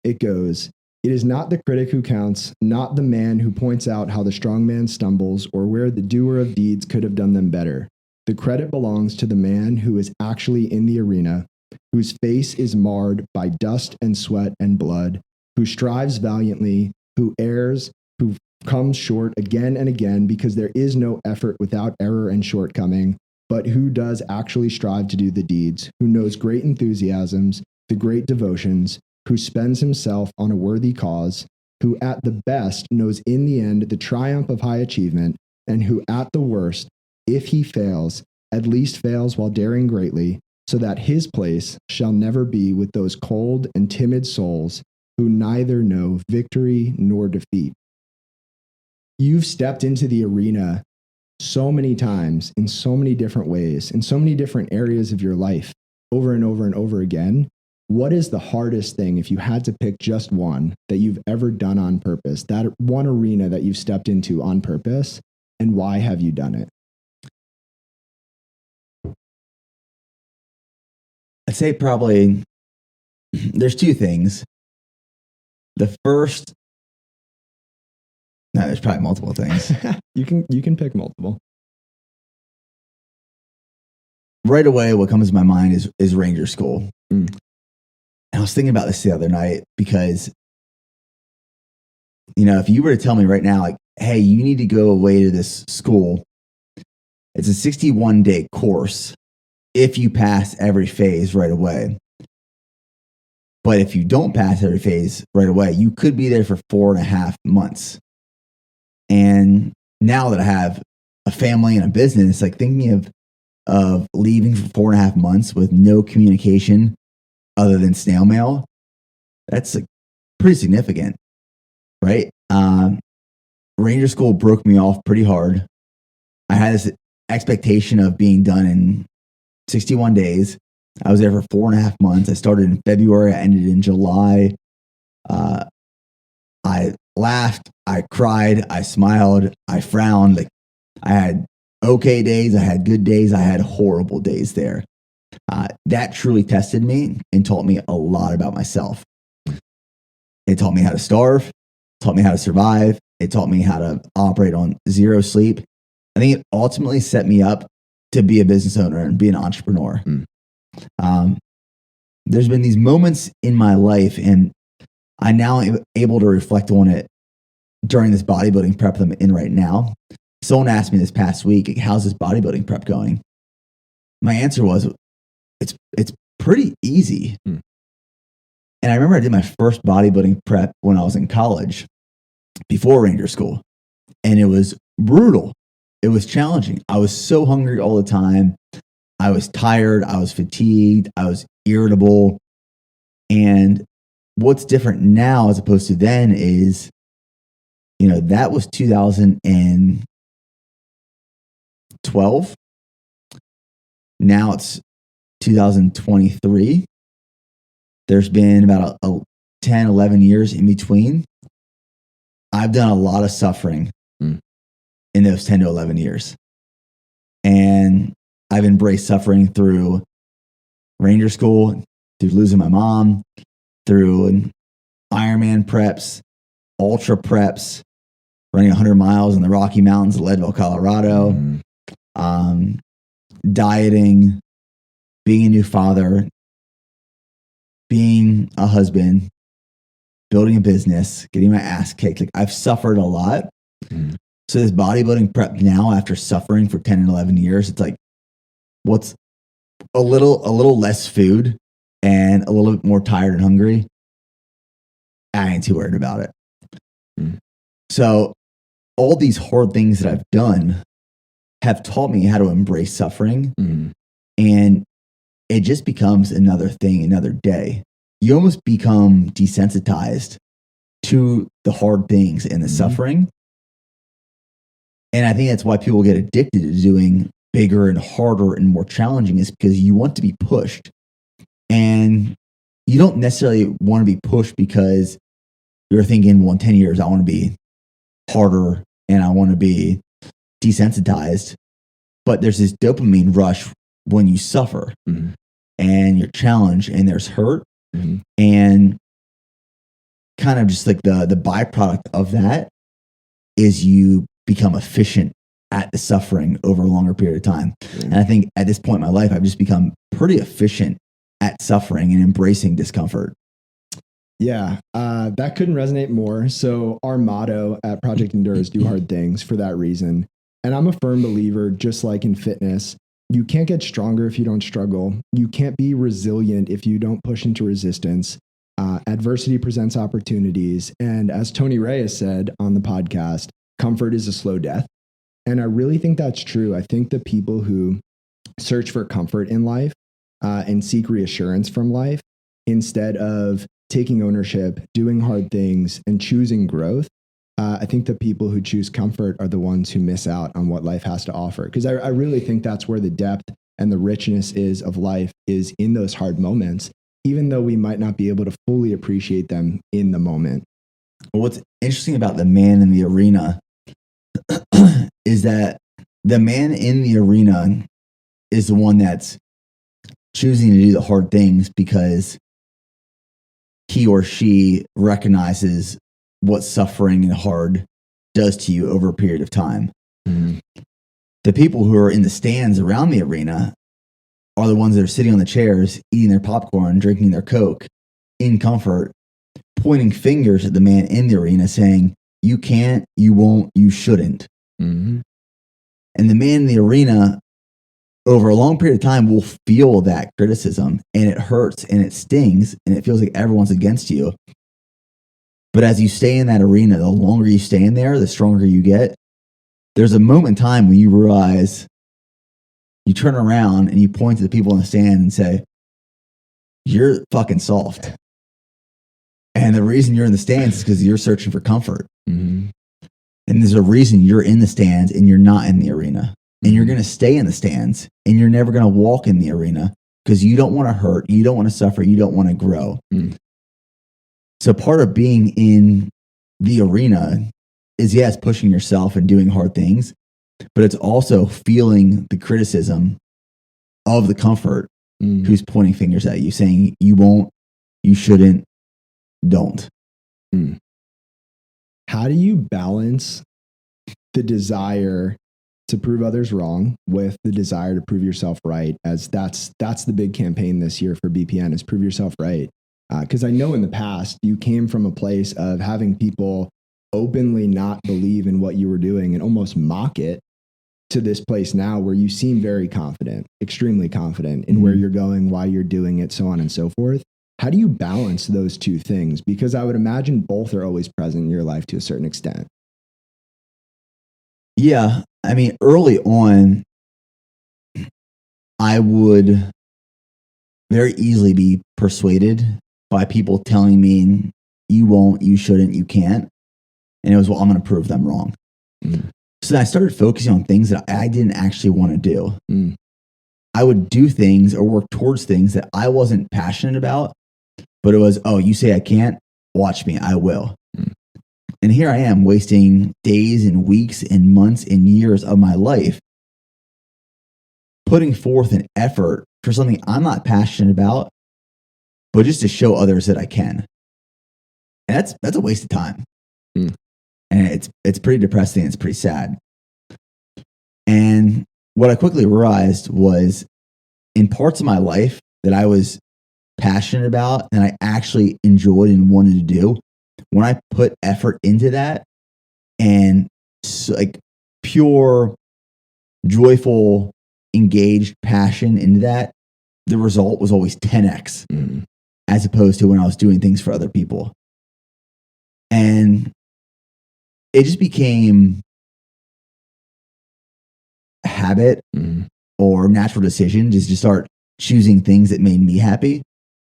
It goes, "It is not the critic who counts, not the man who points out how the strong man stumbles or where the doer of deeds could have done them better. The credit belongs to the man who is actually in the arena, whose face is marred by dust and sweat and blood, who strives valiantly, who errs, who comes short again and again, because there is no effort without error and shortcoming, but who does actually strive to do the deeds, who knows great enthusiasms, the great devotions, who spends himself on a worthy cause, who at the best knows in the end the triumph of high achievement, and who at the worst, if he fails, at least fails while daring greatly, so that his place shall never be with those cold and timid souls who neither know victory nor defeat. You've stepped into the arena so many times in so many different ways, in so many different areas of your life, over and over and over again. What is the hardest thing, if you had to pick just one, that you've ever done on purpose? That one arena that you've stepped into on purpose, and why have you done it? I'd say probably there's two things. The first, no, there's probably multiple things. You can pick multiple. Right away, what comes to my mind is Ranger School. Mm. And I was thinking about this the other night because, if you were to tell me right now, like, hey, you need to go away to this school, it's a 61-day course if you pass every phase right away. But if you don't pass every phase right away, you could be there for 4.5 months. And now that I have a family and a business, like thinking of leaving for 4.5 months with no communication other than snail mail, that's like pretty significant, right? Ranger School broke me off pretty hard. I had this expectation of being done in 61 days. I was there for 4.5 months. I started in February. I ended in July. I laughed. I cried. I smiled. I frowned. Like, I had okay days. I had good days. I had horrible days there. That truly tested me and taught me a lot about myself. It taught me how to starve. Taught me how to survive. It taught me how to operate on zero sleep. I think it ultimately set me up to be a business owner and be an entrepreneur. There's been these moments in my life, and I now am able to reflect on it during this bodybuilding prep that I'm in right now. Someone asked me this past week, how's this bodybuilding prep going? My answer was, it's pretty easy. And I remember I did my first bodybuilding prep when I was in college before Ranger School, and it was brutal. It was challenging. I was so hungry all the time. I was tired. I was fatigued. I was irritable. And what's different now as opposed to then is, that was 2012. Now it's 2023. There's been about 10, 11 years in between. I've done a lot of suffering in those 10 to 11 years. And I've embraced suffering through Ranger School, through losing my mom, through Ironman preps, ultra preps, running 100 miles in the Rocky Mountains of Leadville, Colorado, dieting, being a new father, being a husband, building a business, getting my ass kicked. Like, I've suffered a lot. So this bodybuilding prep now, after suffering for 10 and 11 years, it's like, what's a little less food and a little bit more tired and hungry, I ain't too worried about it. So all these hard things that I've done have taught me how to embrace suffering. And it just becomes another thing, another day. You almost become desensitized to the hard things and the suffering. And I think that's why people get addicted to doing bigger and harder and more challenging, is because you want to be pushed. And you don't necessarily want to be pushed because you're thinking, well, in 10 years, I want to be harder and I want to be desensitized. But there's this dopamine rush when you suffer and you're challenged and there's hurt. And kind of just like the byproduct of that is you become efficient at the suffering over a longer period of time. And I think at this point in my life, I've just become pretty efficient at suffering and embracing discomfort. Yeah, that couldn't resonate more. So our motto at Project Endure is do hard things for that reason. And I'm a firm believer, just like in fitness, you can't get stronger if you don't struggle. You can't be resilient if you don't push into resistance. Adversity presents opportunities. And as Tony Reyes said on the podcast, comfort is a slow death. And I really think that's true. I think the people who search for comfort in life and seek reassurance from life instead of taking ownership, doing hard things, and choosing growth, I think the people who choose comfort are the ones who miss out on what life has to offer. Because I really think that's where the depth and the richness is of life, is in those hard moments, even though we might not be able to fully appreciate them in the moment. Well, what's interesting about the man in the arena is that the man in the arena is the one that's choosing to do the hard things because he or she recognizes what suffering and hard does to you over a period of time. Mm-hmm. The people who are in the stands around the arena are the ones that are sitting on the chairs, eating their popcorn, drinking their Coke in comfort, pointing fingers at the man in the arena saying, you can't, you won't, you shouldn't. Mm-hmm. And the man in the arena over a long period of time will feel that criticism, and it hurts and it stings and it feels like everyone's against you. But as you stay in that arena, the longer you stay in there, the stronger you get. There's a moment in time when you realize, you turn around and you point to the people in the stand and say, you're fucking soft. And the reason you're in the stands is because you're searching for comfort. Mm-hmm. And there's a reason you're in the stands and you're not in the arena. And you're going to stay in the stands and you're never going to walk in the arena because you don't want to hurt, you don't want to suffer, you don't want to grow. Mm. So part of being in the arena is, yes, pushing yourself and doing hard things, but it's also feeling the criticism of the comfort who's pointing fingers at you, saying you won't, you shouldn't, don't. Mm. How do you balance the desire to prove others wrong with the desire to prove yourself right? As that's the big campaign this year for BPN, is prove yourself right. Because I know in the past you came from a place of having people openly not believe in what you were doing and almost mock it, to this place now where you seem very confident, extremely confident in where you're going, why you're doing it, so on and so forth. How do you balance those two things? Because I would imagine both are always present in your life to a certain extent. Yeah. I mean, early on, I would very easily be persuaded by people telling me, you won't, you shouldn't, you can't. And it was, well, I'm going to prove them wrong. Mm. So then I started focusing on things that I didn't actually want to do. Mm. I would do things or work towards things that I wasn't passionate about, but it was, oh, you say I can't? Watch me, I will. Mm. And here I am wasting days and weeks and months and years of my life putting forth an effort for something I'm not passionate about, but just to show others that I can. And that's a waste of time. Mm. And it's pretty depressing. It's pretty sad. And what I quickly realized was, in parts of my life that I was passionate about and I actually enjoyed and wanted to do, when I put effort into that and like pure, joyful, engaged passion into that, the result was always 10x as opposed to when I was doing things for other people. And it just became a habit or natural decision just to start choosing things that made me happy,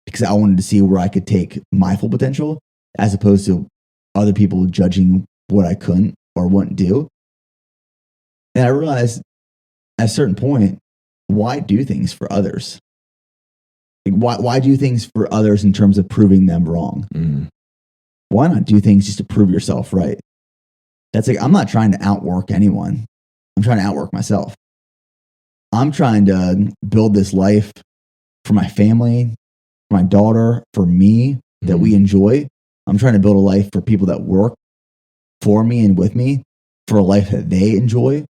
because I wanted to see where I could take my full potential as opposed to other people judging what I couldn't or wouldn't do. And I realized at a certain point, why do things for others? Like, why do things for others in terms of proving them wrong? Why not do things just to prove yourself right? That's like, I'm not trying to outwork anyone. I'm trying to outwork myself. I'm trying to build this life for my family, for my daughter, for me, that we enjoy. I'm trying to build a life for people that work for me and with me, for a life that they enjoy.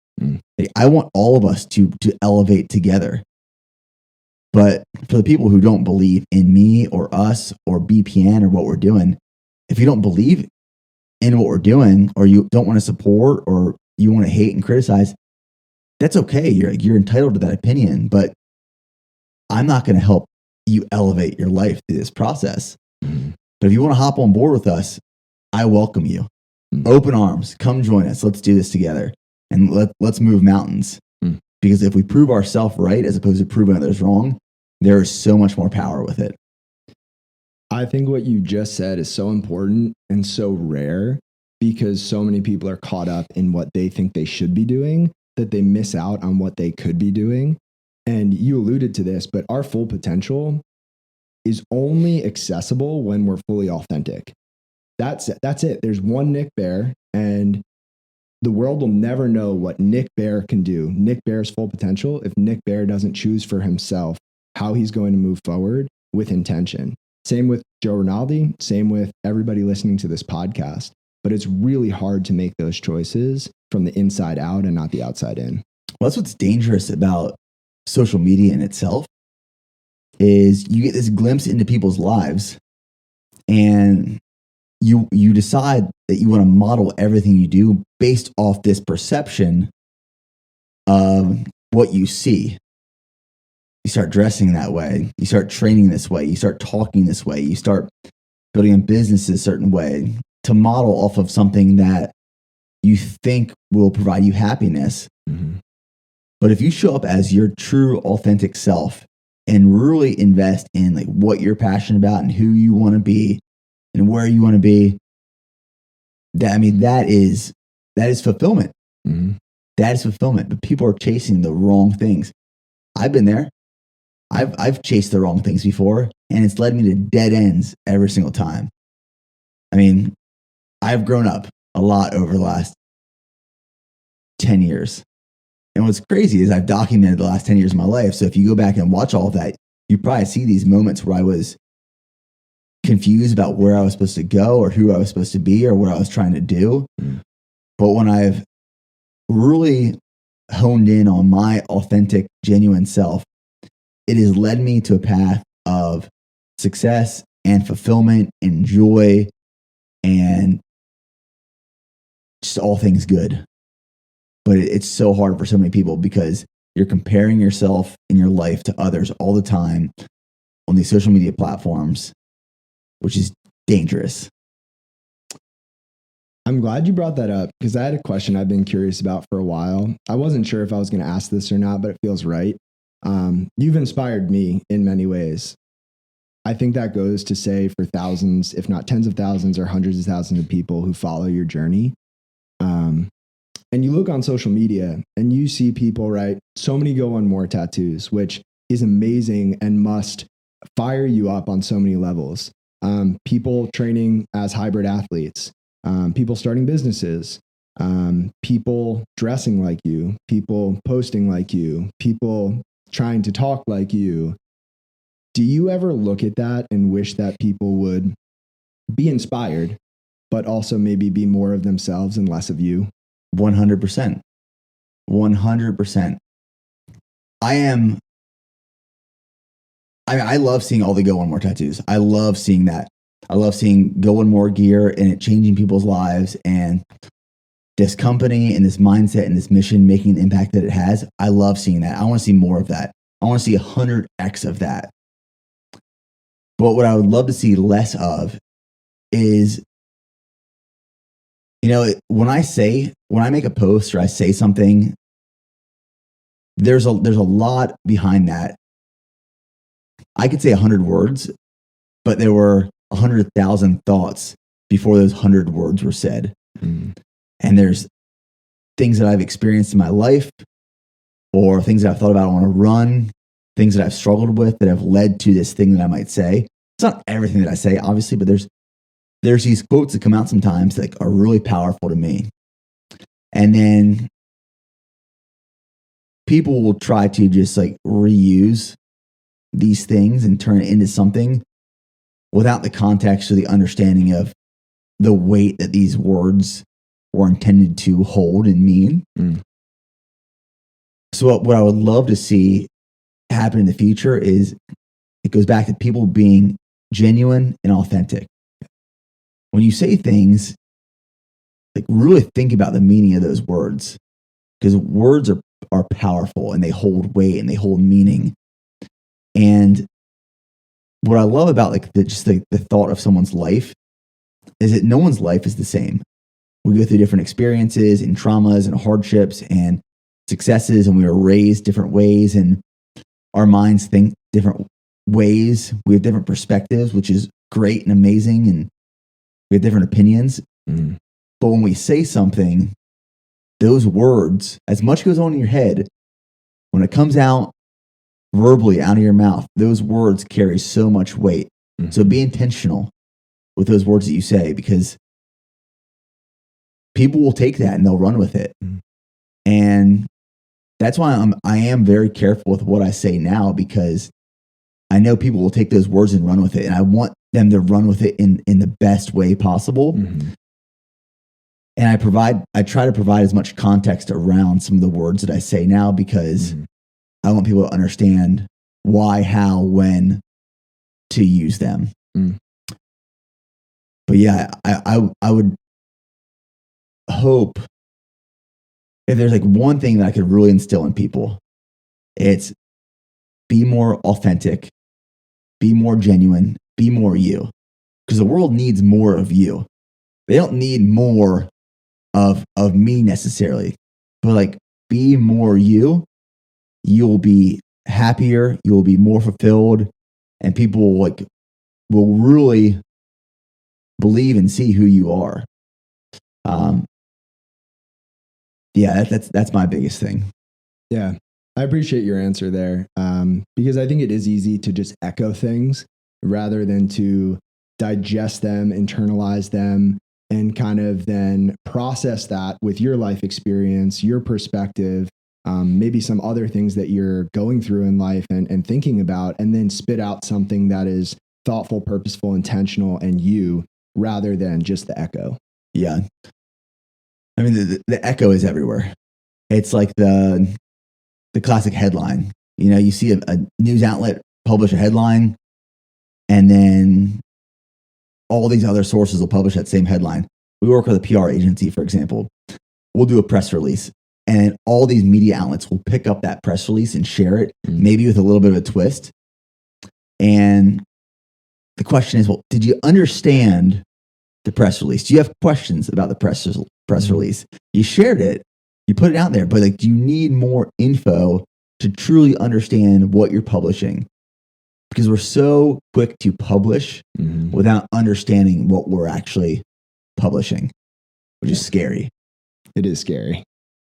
Like, I want all of us to elevate together. But for the people who don't believe in me or us or BPN or what we're doing, if you don't believe in what we're doing, or you don't want to support, or you want to hate and criticize, that's okay. You're entitled to that opinion, but I'm not going to help you elevate your life through this process. But if you want to hop on board with us, I welcome you. Open arms, come join us. Let's do this together, and let's move mountains. Because if we prove ourselves right as opposed to proving others wrong, there is so much more power with it. I think what you just said is so important and so rare, because so many people are caught up in what they think they should be doing that they miss out on what they could be doing. And you alluded to this, but our full potential is only accessible when we're fully authentic. That's it. There's one Nick Bear, and the world will never know what Nick Bear can do, Nick Bear's full potential, if Nick Bear doesn't choose for himself how he's going to move forward with intention. Same with Joe Rinaldi, same with everybody listening to this podcast. But it's really hard to make those choices from the inside out and not the outside in. Well, that's what's dangerous about social media in itself, is you get this glimpse into people's lives, and you decide that you want to model everything you do based off this perception of what you see. You start dressing that way. You start training this way. You start talking this way. You start building a business a certain way to model off of something that you think will provide you happiness. But if you show up as your true, authentic self and really invest in like what you're passionate about and who you want to be and where you want to be, that is fulfillment. That is fulfillment. But people are chasing the wrong things. I've been there. I've chased the wrong things before, and it's led me to dead ends every single time. I mean, I've grown up a lot over the last 10 years. And what's crazy is I've documented the last 10 years of my life. So if you go back and watch all of that, you probably see these moments where I was confused about where I was supposed to go or who I was supposed to be or what I was trying to do. But when I've really honed in on my authentic, genuine self, it has led me to a path of success and fulfillment and joy and just all things good. But it's so hard for so many people because you're comparing yourself and your life to others all the time on these social media platforms, which is dangerous. I'm glad you brought that up, because I had a question I've been curious about for a while. I wasn't sure if I was going to ask this or not, but it feels right. You've inspired me in many ways. I think that goes to say for thousands, if not tens of thousands or hundreds of thousands of people who follow your journey. And you look on social media and you see people, right? So many Go on More tattoos, which is amazing and must fire you up on so many levels. People training as hybrid athletes, people starting businesses, people dressing like you, people posting like you, people trying to talk like you. Do you ever look at that and wish that people would be inspired, but also maybe be more of themselves and less of you? 100%. 100%. I love seeing all the Go One More tattoos. I love seeing that. I love seeing Go One More gear and it changing people's lives, and this company and this mindset and this mission making an impact that it has. I love seeing that. I want to see more of that. I want to see 100x of that. But what I would love to see less of is, when I make a post or I say something, there's a lot behind that. I could say 100 words, but there were 100,000 thoughts before those 100 words were said. And there's things that I've experienced in my life, or things that I've thought about I want to run, things that I've struggled with that have led to this thing that I might say. It's not everything that I say, obviously, but there's these quotes that come out sometimes that are really powerful to me. And then people will try to just like reuse these things and turn it into something without the context or the understanding of the weight that these words were intended to hold and mean. So what I would love to see happen in the future is it goes back to people being genuine and authentic. When you say things, like really think about the meaning of those words, because words are powerful and they hold weight and they hold meaning. And what I love about like the thought of someone's life is that no one's life is the same. We go through different experiences and traumas and hardships and successes, and we are raised different ways, and our minds think different ways. We have different perspectives, which is great and amazing, and we have different opinions. Mm. But when we say something, those words, as much goes on in your head, when it comes out verbally out of your mouth, those words carry so much weight. Mm-hmm. So be intentional with those words that you say, because people will take that and they'll run with it. Mm-hmm. And that's why I am very careful with what I say now, because I know people will take those words and run with it. And I want them to run with it in the best way possible. Mm-hmm. And I try to provide as much context around some of the words that I say now, because Mm-hmm. I want people to understand why, how, when to use them. Mm. But yeah, I would hope, if there's like one thing that I could really instill in people, it's be more authentic, be more genuine, be more you. Because the world needs more of you. They don't need more of me necessarily, but like be more you. You'll be happier, you'll be more fulfilled, and people will really believe and see who you are. Yeah, that's my biggest thing. Yeah, I appreciate your answer there, because I think it is easy to just echo things rather than to digest them, internalize them, and kind of then process that with your life experience, your perspective, maybe some other things that you're going through in life and thinking about, and then spit out something that is thoughtful, purposeful, intentional, and you, rather than just the echo. Yeah. I mean, the echo is everywhere. It's like the classic headline. You know, you see a news outlet publish a headline, and then all these other sources will publish that same headline. We work with a PR agency, for example. We'll do a press release, and all these media outlets will pick up that press release and share it, maybe with a little bit of a twist. And the question is, well, did you understand the press release? Do you have questions about the press release? You shared it, you put it out there, but like, do you need more info to truly understand what you're publishing? Because we're so quick to publish without understanding what we're actually publishing, which is scary. It is scary.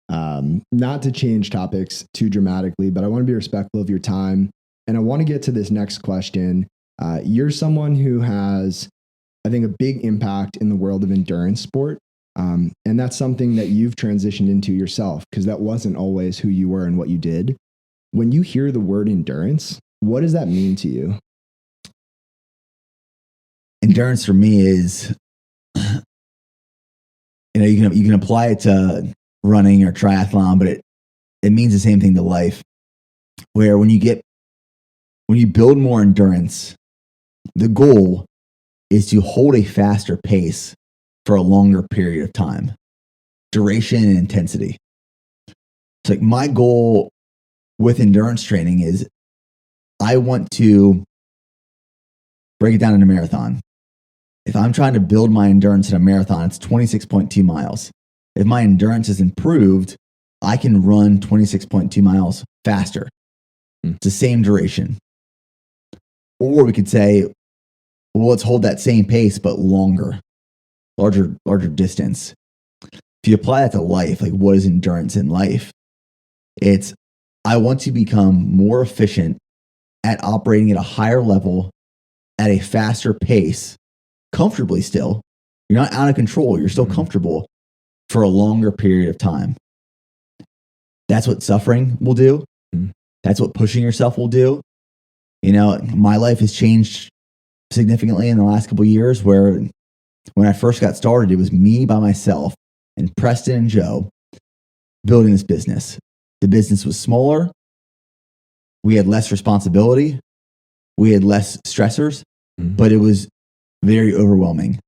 Not to change topics too dramatically, but I want to be respectful of your time. And I want to get to this next question. You're someone who has, I think, a big impact in the world of endurance sport. And that's something that you've transitioned into yourself, because that wasn't always who you were and what you did. When you hear the word endurance, what does that mean to you? Endurance for me is, you can apply it to running or triathlon, but it means the same thing to life. Where when you build more endurance, the goal is to hold a faster pace for a longer period of time, duration and intensity. It's like my goal with endurance training is I want to break it down in a marathon. If I'm trying to build my endurance in a marathon, it's 26.2 miles. If my endurance is improved, I can run 26.2 miles faster. It's the same duration. Or we could say, well, let's hold that same pace, but longer, larger distance. If you apply that to life, like what is endurance in life? It's, I want to become more efficient at operating at a higher level, at a faster pace, comfortably still. You're not out of control. You're still comfortable for a longer period of time. That's what suffering will do. That's what pushing yourself will do. You know, my life has changed significantly in the last couple of years, where when I first got started, it was me by myself and Preston and Joe building this business. The business was smaller. We had less responsibility. We had less stressors, but it was very overwhelming.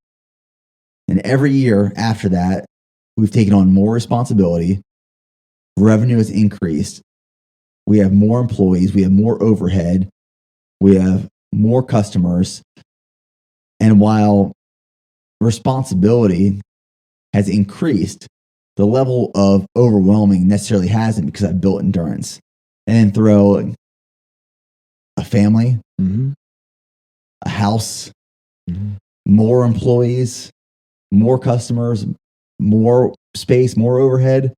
And every year after that, we've taken on more responsibility. Revenue has increased. We have more employees. We have more overhead. We have more customers. And while responsibility has increased, the level of overwhelming necessarily hasn't, because I've built endurance. And then throw a family, a house, more employees, more customers, more space, more overhead.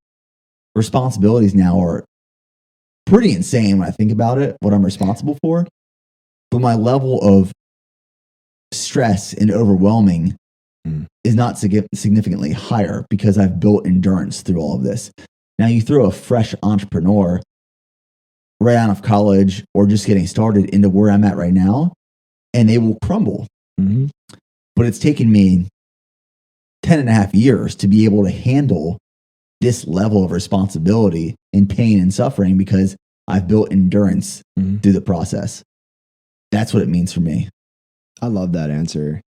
Responsibilities now are pretty insane when I think about it, what I'm responsible for. But my level of stress and overwhelming is not significantly higher because I've built endurance through all of this. Now, you throw a fresh entrepreneur right out of college or just getting started into where I'm at right now, and they will crumble. But it's taken me 10 and a half years to be able to handle this level of responsibility and pain and suffering because I've built endurance through the process. That's what it means for me. I love that answer.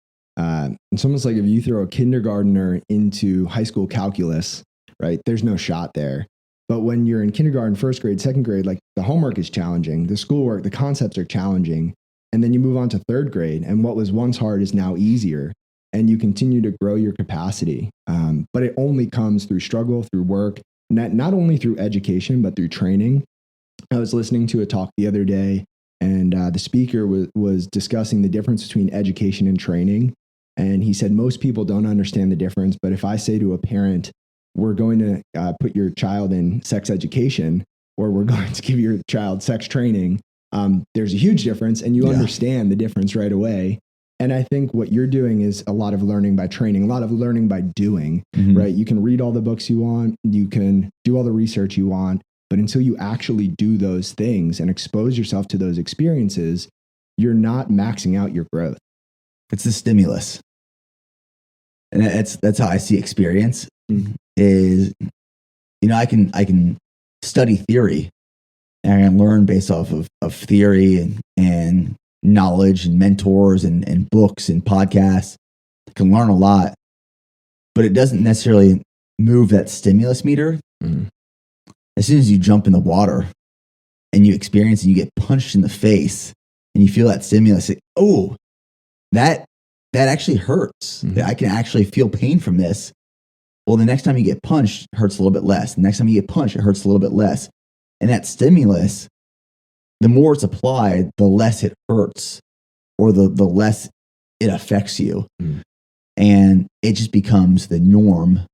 It's almost like if you throw a kindergartner into high school calculus, right? There's no shot there. But when you're in kindergarten, first grade, second grade, like the homework is challenging, the schoolwork, the concepts are challenging. And then you move on to third grade, and what was once hard is now easier. And you continue to grow your capacity. But it only comes through struggle, through work, not only through education, but through training. I was listening to a talk the other day, and the speaker was discussing the difference between education and training. And he said, most people don't understand the difference. But if I say to a parent, we're going to put your child in sex education, or we're going to give your child sex training, there's a huge difference, and you understand the difference right away. And I think what you're doing is a lot of learning by training, a lot of learning by doing, right? You can read all the books you want, you can do all the research you want, but until you actually do those things and expose yourself to those experiences, you're not maxing out your growth. It's the stimulus. And that's how I see experience is, I can study theory and I can learn based off of theory and knowledge and mentors and books and podcasts. I can learn a lot, but it doesn't necessarily move that stimulus meter. As soon as you jump in the water and you experience and you get punched in the face and you feel that stimulus, that actually hurts. I can actually feel pain from this. Well, the next time you get punched, it hurts a little bit less. The next time you get punched, it hurts a little bit less. And that stimulus, the more it's applied, the less it hurts, or the less it affects you. And it just becomes the norm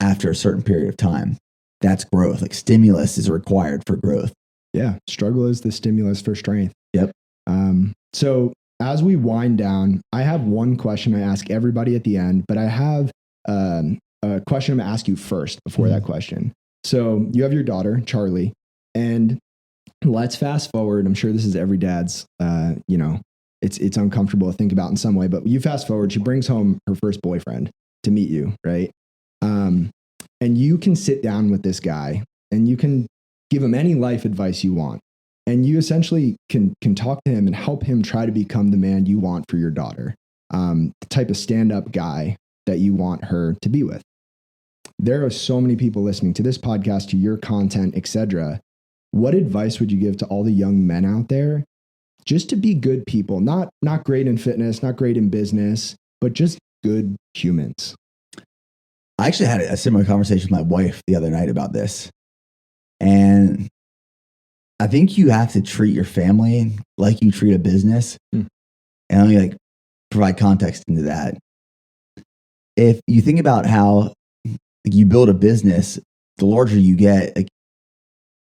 after a certain period of time. That's growth. Like stimulus is required for growth. Yeah. Struggle is the stimulus for strength. Yep. So as we wind down, I have one question I ask everybody at the end, but I have a question I'm going to ask you first before that question. So you have your daughter, Charlie, and let's fast forward. I'm sure this is every dad's, it's uncomfortable to think about in some way, but you fast forward, she brings home her first boyfriend to meet you, right? And you can sit down with this guy and you can give him any life advice you want. And you essentially can talk to him and help him try to become the man you want for your daughter, the type of stand-up guy that you want her to be with. There are so many people listening to this podcast, to your content, etc. What advice would you give to all the young men out there just to be good people, not great in fitness, not great in business, but just good humans? I actually had a similar conversation with my wife the other night about this. And I think you have to treat your family like you treat a business. And let me provide context into that. If you think about how you build a business, the larger you get,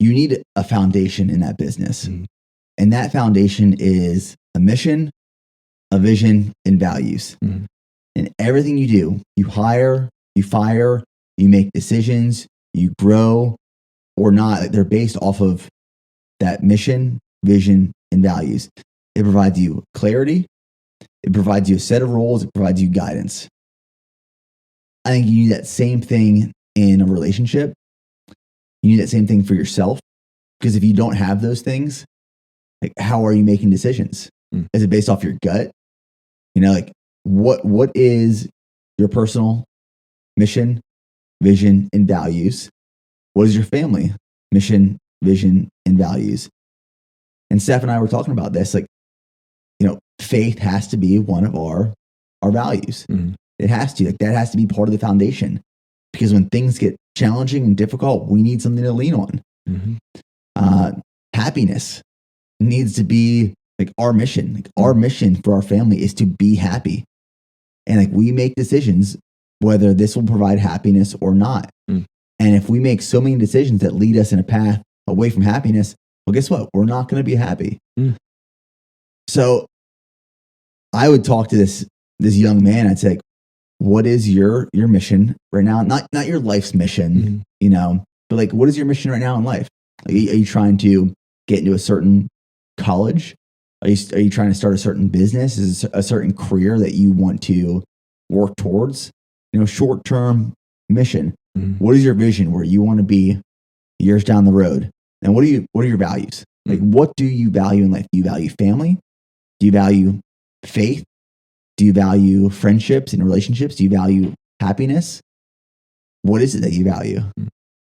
you need a foundation in that business. And that foundation is a mission, a vision, and values. And everything you do, you hire, you fire, you make decisions, you grow or not, they're based off of that mission, vision, and values. It provides you clarity. It provides you a set of rules. It provides you guidance. I think you need that same thing in a relationship. You need that same thing for yourself. Because if you don't have those things, Like, how are you making decisions? Is it based off your gut? Like what is your personal mission, vision, and values? What is your family mission, vision, and values? And Steph and I were talking about this. Like, faith has to be one of our values. It has to. Like, that has to be part of the foundation, because when things get challenging and difficult, we need something to lean on. Happiness needs to be like our mission. Like, our mission for our family is to be happy. And like, we make decisions whether this will provide happiness or not. And if we make so many decisions that lead us in a path away from happiness, well, guess what? We're not going to be happy. So I would talk to this young man. I'd say, like, what is your mission right now? Not your life's mission, but like, what is your mission right now in life? Like, are you trying to get into a certain college? Are you trying to start a certain business? Is it a certain career that you want to work towards? Short-term mission. What is your vision where you want to be years down the road? And what are your values? Like, what do you value in life? Do you value family? Do you value faith? Do you value friendships and relationships? Do you value happiness? What is it that you value?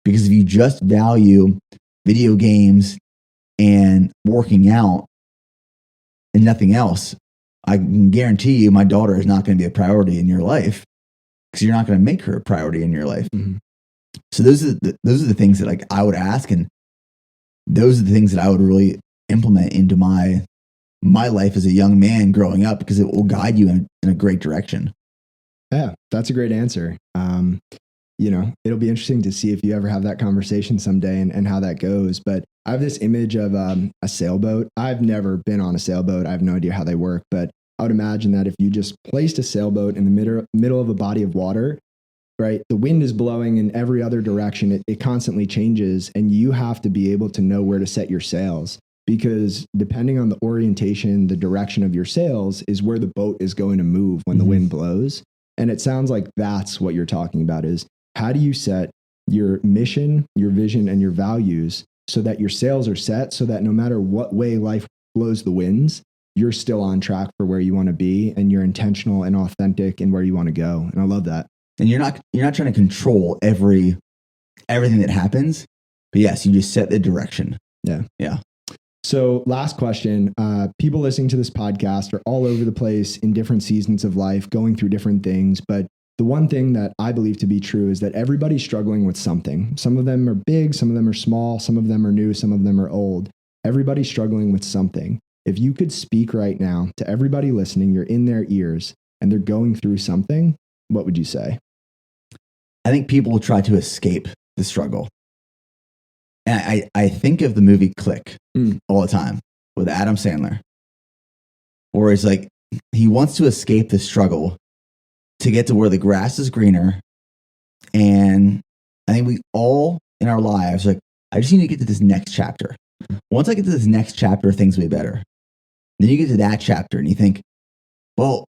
Because if you just value video games and working out and nothing else, I can guarantee you my daughter is not going to be a priority in your life, because you're not going to make her a priority in your life. So those are the things that like I would ask, and those are the things that I would really implement into my life as a young man growing up, because it will guide you in a great direction. Yeah, that's a great answer. It'll be interesting to see if you ever have that conversation someday and how that goes. But I have this image of a sailboat. I've never been on a sailboat. I have no idea how they work, but I would imagine that if you just placed a sailboat in the middle of a body of water, right, the wind is blowing in every other direction. It constantly changes, and you have to be able to know where to set your sails, because depending on the orientation, the direction of your sails is where the boat is going to move when the wind blows. And it sounds like that's what you're talking about, is how do you set your mission, your vision, and your values so that your sails are set, so that no matter what way life blows the winds, you're still on track for where you want to be, and you're intentional and authentic in where you want to go. And I love that. And you're not trying to control everything that happens, but yes, you just set the direction. Yeah. So last question, people listening to this podcast are all over the place in different seasons of life, going through different things. But the one thing that I believe to be true is that everybody's struggling with something. Some of them are big, some of them are small, some of them are new, some of them are old. Everybody's struggling with something. If you could speak right now to everybody listening, you're in their ears and they're going through something, what would you say? I think people will try to escape the struggle. And I think of the movie Click all the time with Adam Sandler, where it's like he wants to escape the struggle to get to where the grass is greener. And I think we all in our lives, like, I just need to get to this next chapter. Once I get to this next chapter, things will be better. Then you get to that chapter and you think, well,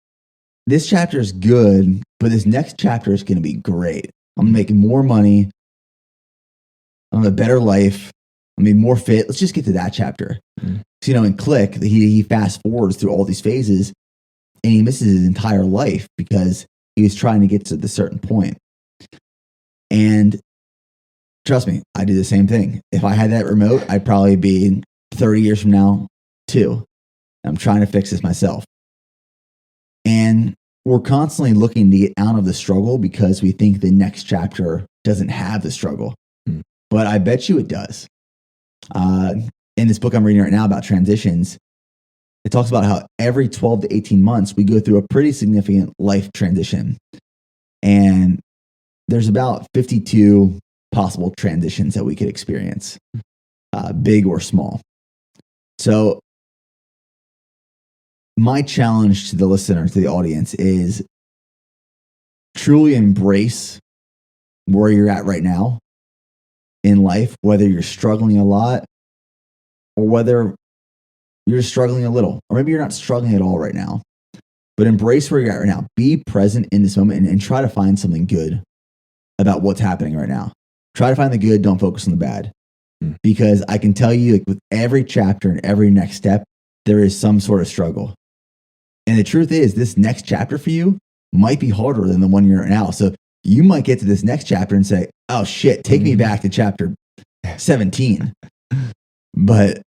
this chapter is good, but this next chapter is going to be great. I'm going to make more money. I'm going to have a better life. I'm going to be more fit. Let's just get to that chapter. So, in Click, he fast forwards through all these phases and he misses his entire life because he was trying to get to the certain point. And trust me, I do the same thing. If I had that remote, I'd probably be 30 years from now too. I'm trying to fix this myself. And we're constantly looking to get out of the struggle because we think the next chapter doesn't have the struggle. But I bet you it does. In this book I'm reading right now about transitions, it talks about how every 12 to 18 months we go through a pretty significant life transition. And there's about 52 possible transitions that we could experience, big or small. So my challenge to the listener, to the audience, is truly embrace where you're at right now in life, whether you're struggling a lot or whether you're struggling a little, or maybe you're not struggling at all right now. But embrace where you're at right now. Be present in this moment and try to find something good about what's happening right now. Try to find the good. Don't focus on the bad. because I can tell you, like, with every chapter and every next step, there is some sort of struggle. And the truth is, this next chapter for you might be harder than the one you're in now. So you might get to this next chapter and say, oh shit, take me back to chapter 17. But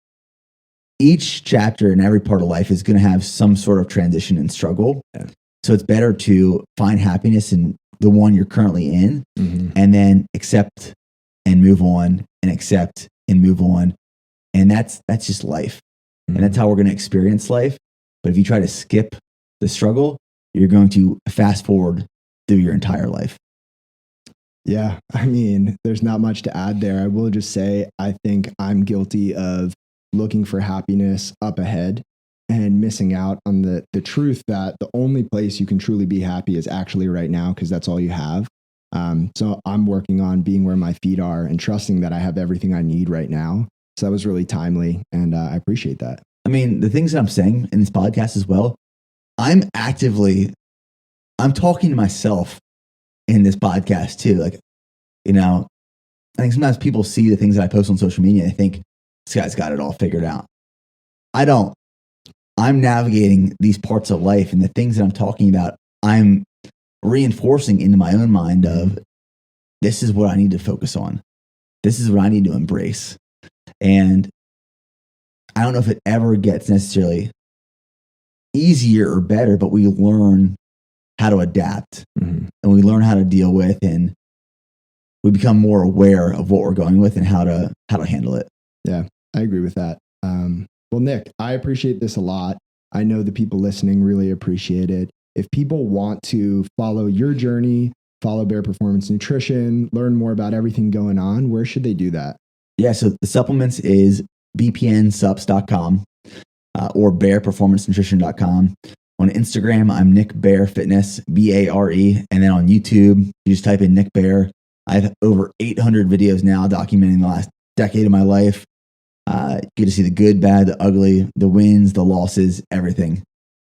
each chapter in every part of life is going to have some sort of transition and struggle. So it's better to find happiness in the one you're currently in, and then accept and move on, and accept and move on. And that's just life. And that's how we're going to experience life. But if you try to skip the struggle, you're going to fast forward through your entire life. Yeah. I mean, there's not much to add there. I will just say, I think I'm guilty of looking for happiness up ahead and missing out on the truth that the only place you can truly be happy is actually right now, because that's all you have. So I'm working on being where my feet are and trusting that I have everything I need right now. So that was really timely, and I appreciate that. I mean, the things that I'm saying in this podcast as well, I'm talking to myself in this podcast too. Like, you know, I think sometimes people see the things that I post on social media and they think, this guy's got it all figured out. I don't. I'm navigating these parts of life, and the things that I'm talking about, I'm reinforcing into my own mind of, this is what I need to focus on. This is what I need to embrace. And I don't know if it ever gets necessarily easier or better, but we learn how to adapt, and we learn how to deal with, and we become more aware of what we're going with and how to handle it. Yeah, I agree with that. Well, Nick, I appreciate this a lot. I know the people listening really appreciate it. If people want to follow your journey, follow Bare Performance Nutrition, learn more about everything going on, where should they do that? Yeah, so the supplements is bpnsups.com or bareperformancenutrition.com. On Instagram, I'm Nick Bare Fitness, Bare. And then on YouTube, you just type in Nick Bare. I have over 800 videos now documenting the last decade of my life. You get to see the good, bad, the ugly, the wins, the losses, everything.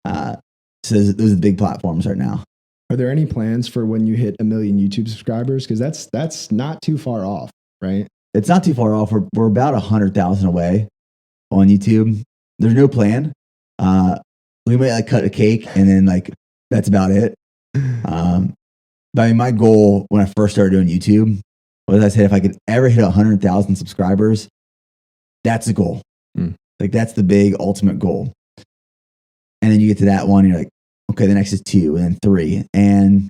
So those are the big platforms right now. Are there any plans for when you hit 1 million YouTube subscribers? Because that's not too far off, right? It's not too far off. We're about 100,000 away on YouTube. There's no plan. We might like cut a cake and then like that's about it. But I mean, my goal when I first started doing YouTube was, I said, if I could ever hit 100,000 subscribers, that's the goal. Like, that's the big ultimate goal. And then you get to that one, and you're like, okay, the next is 2 and then 3. And,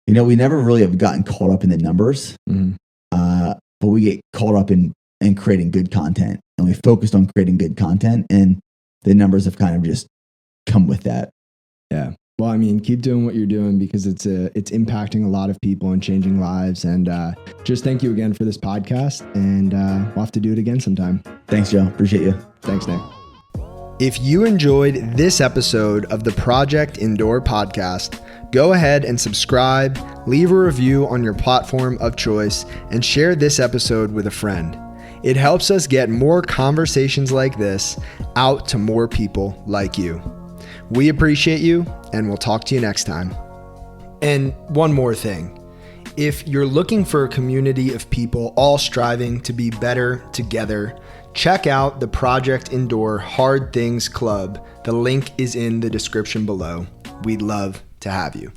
you know, we never really have gotten caught up in the numbers, but we get caught up in creating good content, and we focused on creating good content, and the numbers have kind of just come with that. Yeah. Well, I mean, keep doing what you're doing, because it's impacting a lot of people and changing lives. And just thank you again for this podcast, and we'll have to do it again sometime. Thanks, Joe. Appreciate you. Thanks, Nick. If you enjoyed this episode of the Project Indoor podcast, go ahead and subscribe, leave a review on your platform of choice, and share this episode with a friend. It helps us get more conversations like this out to more people like you. We appreciate you, and we'll talk to you next time. And one more thing. If you're looking for a community of people all striving to be better together, check out the Project Indoor Hard Things Club. The link is in the description below. We'd love to have you.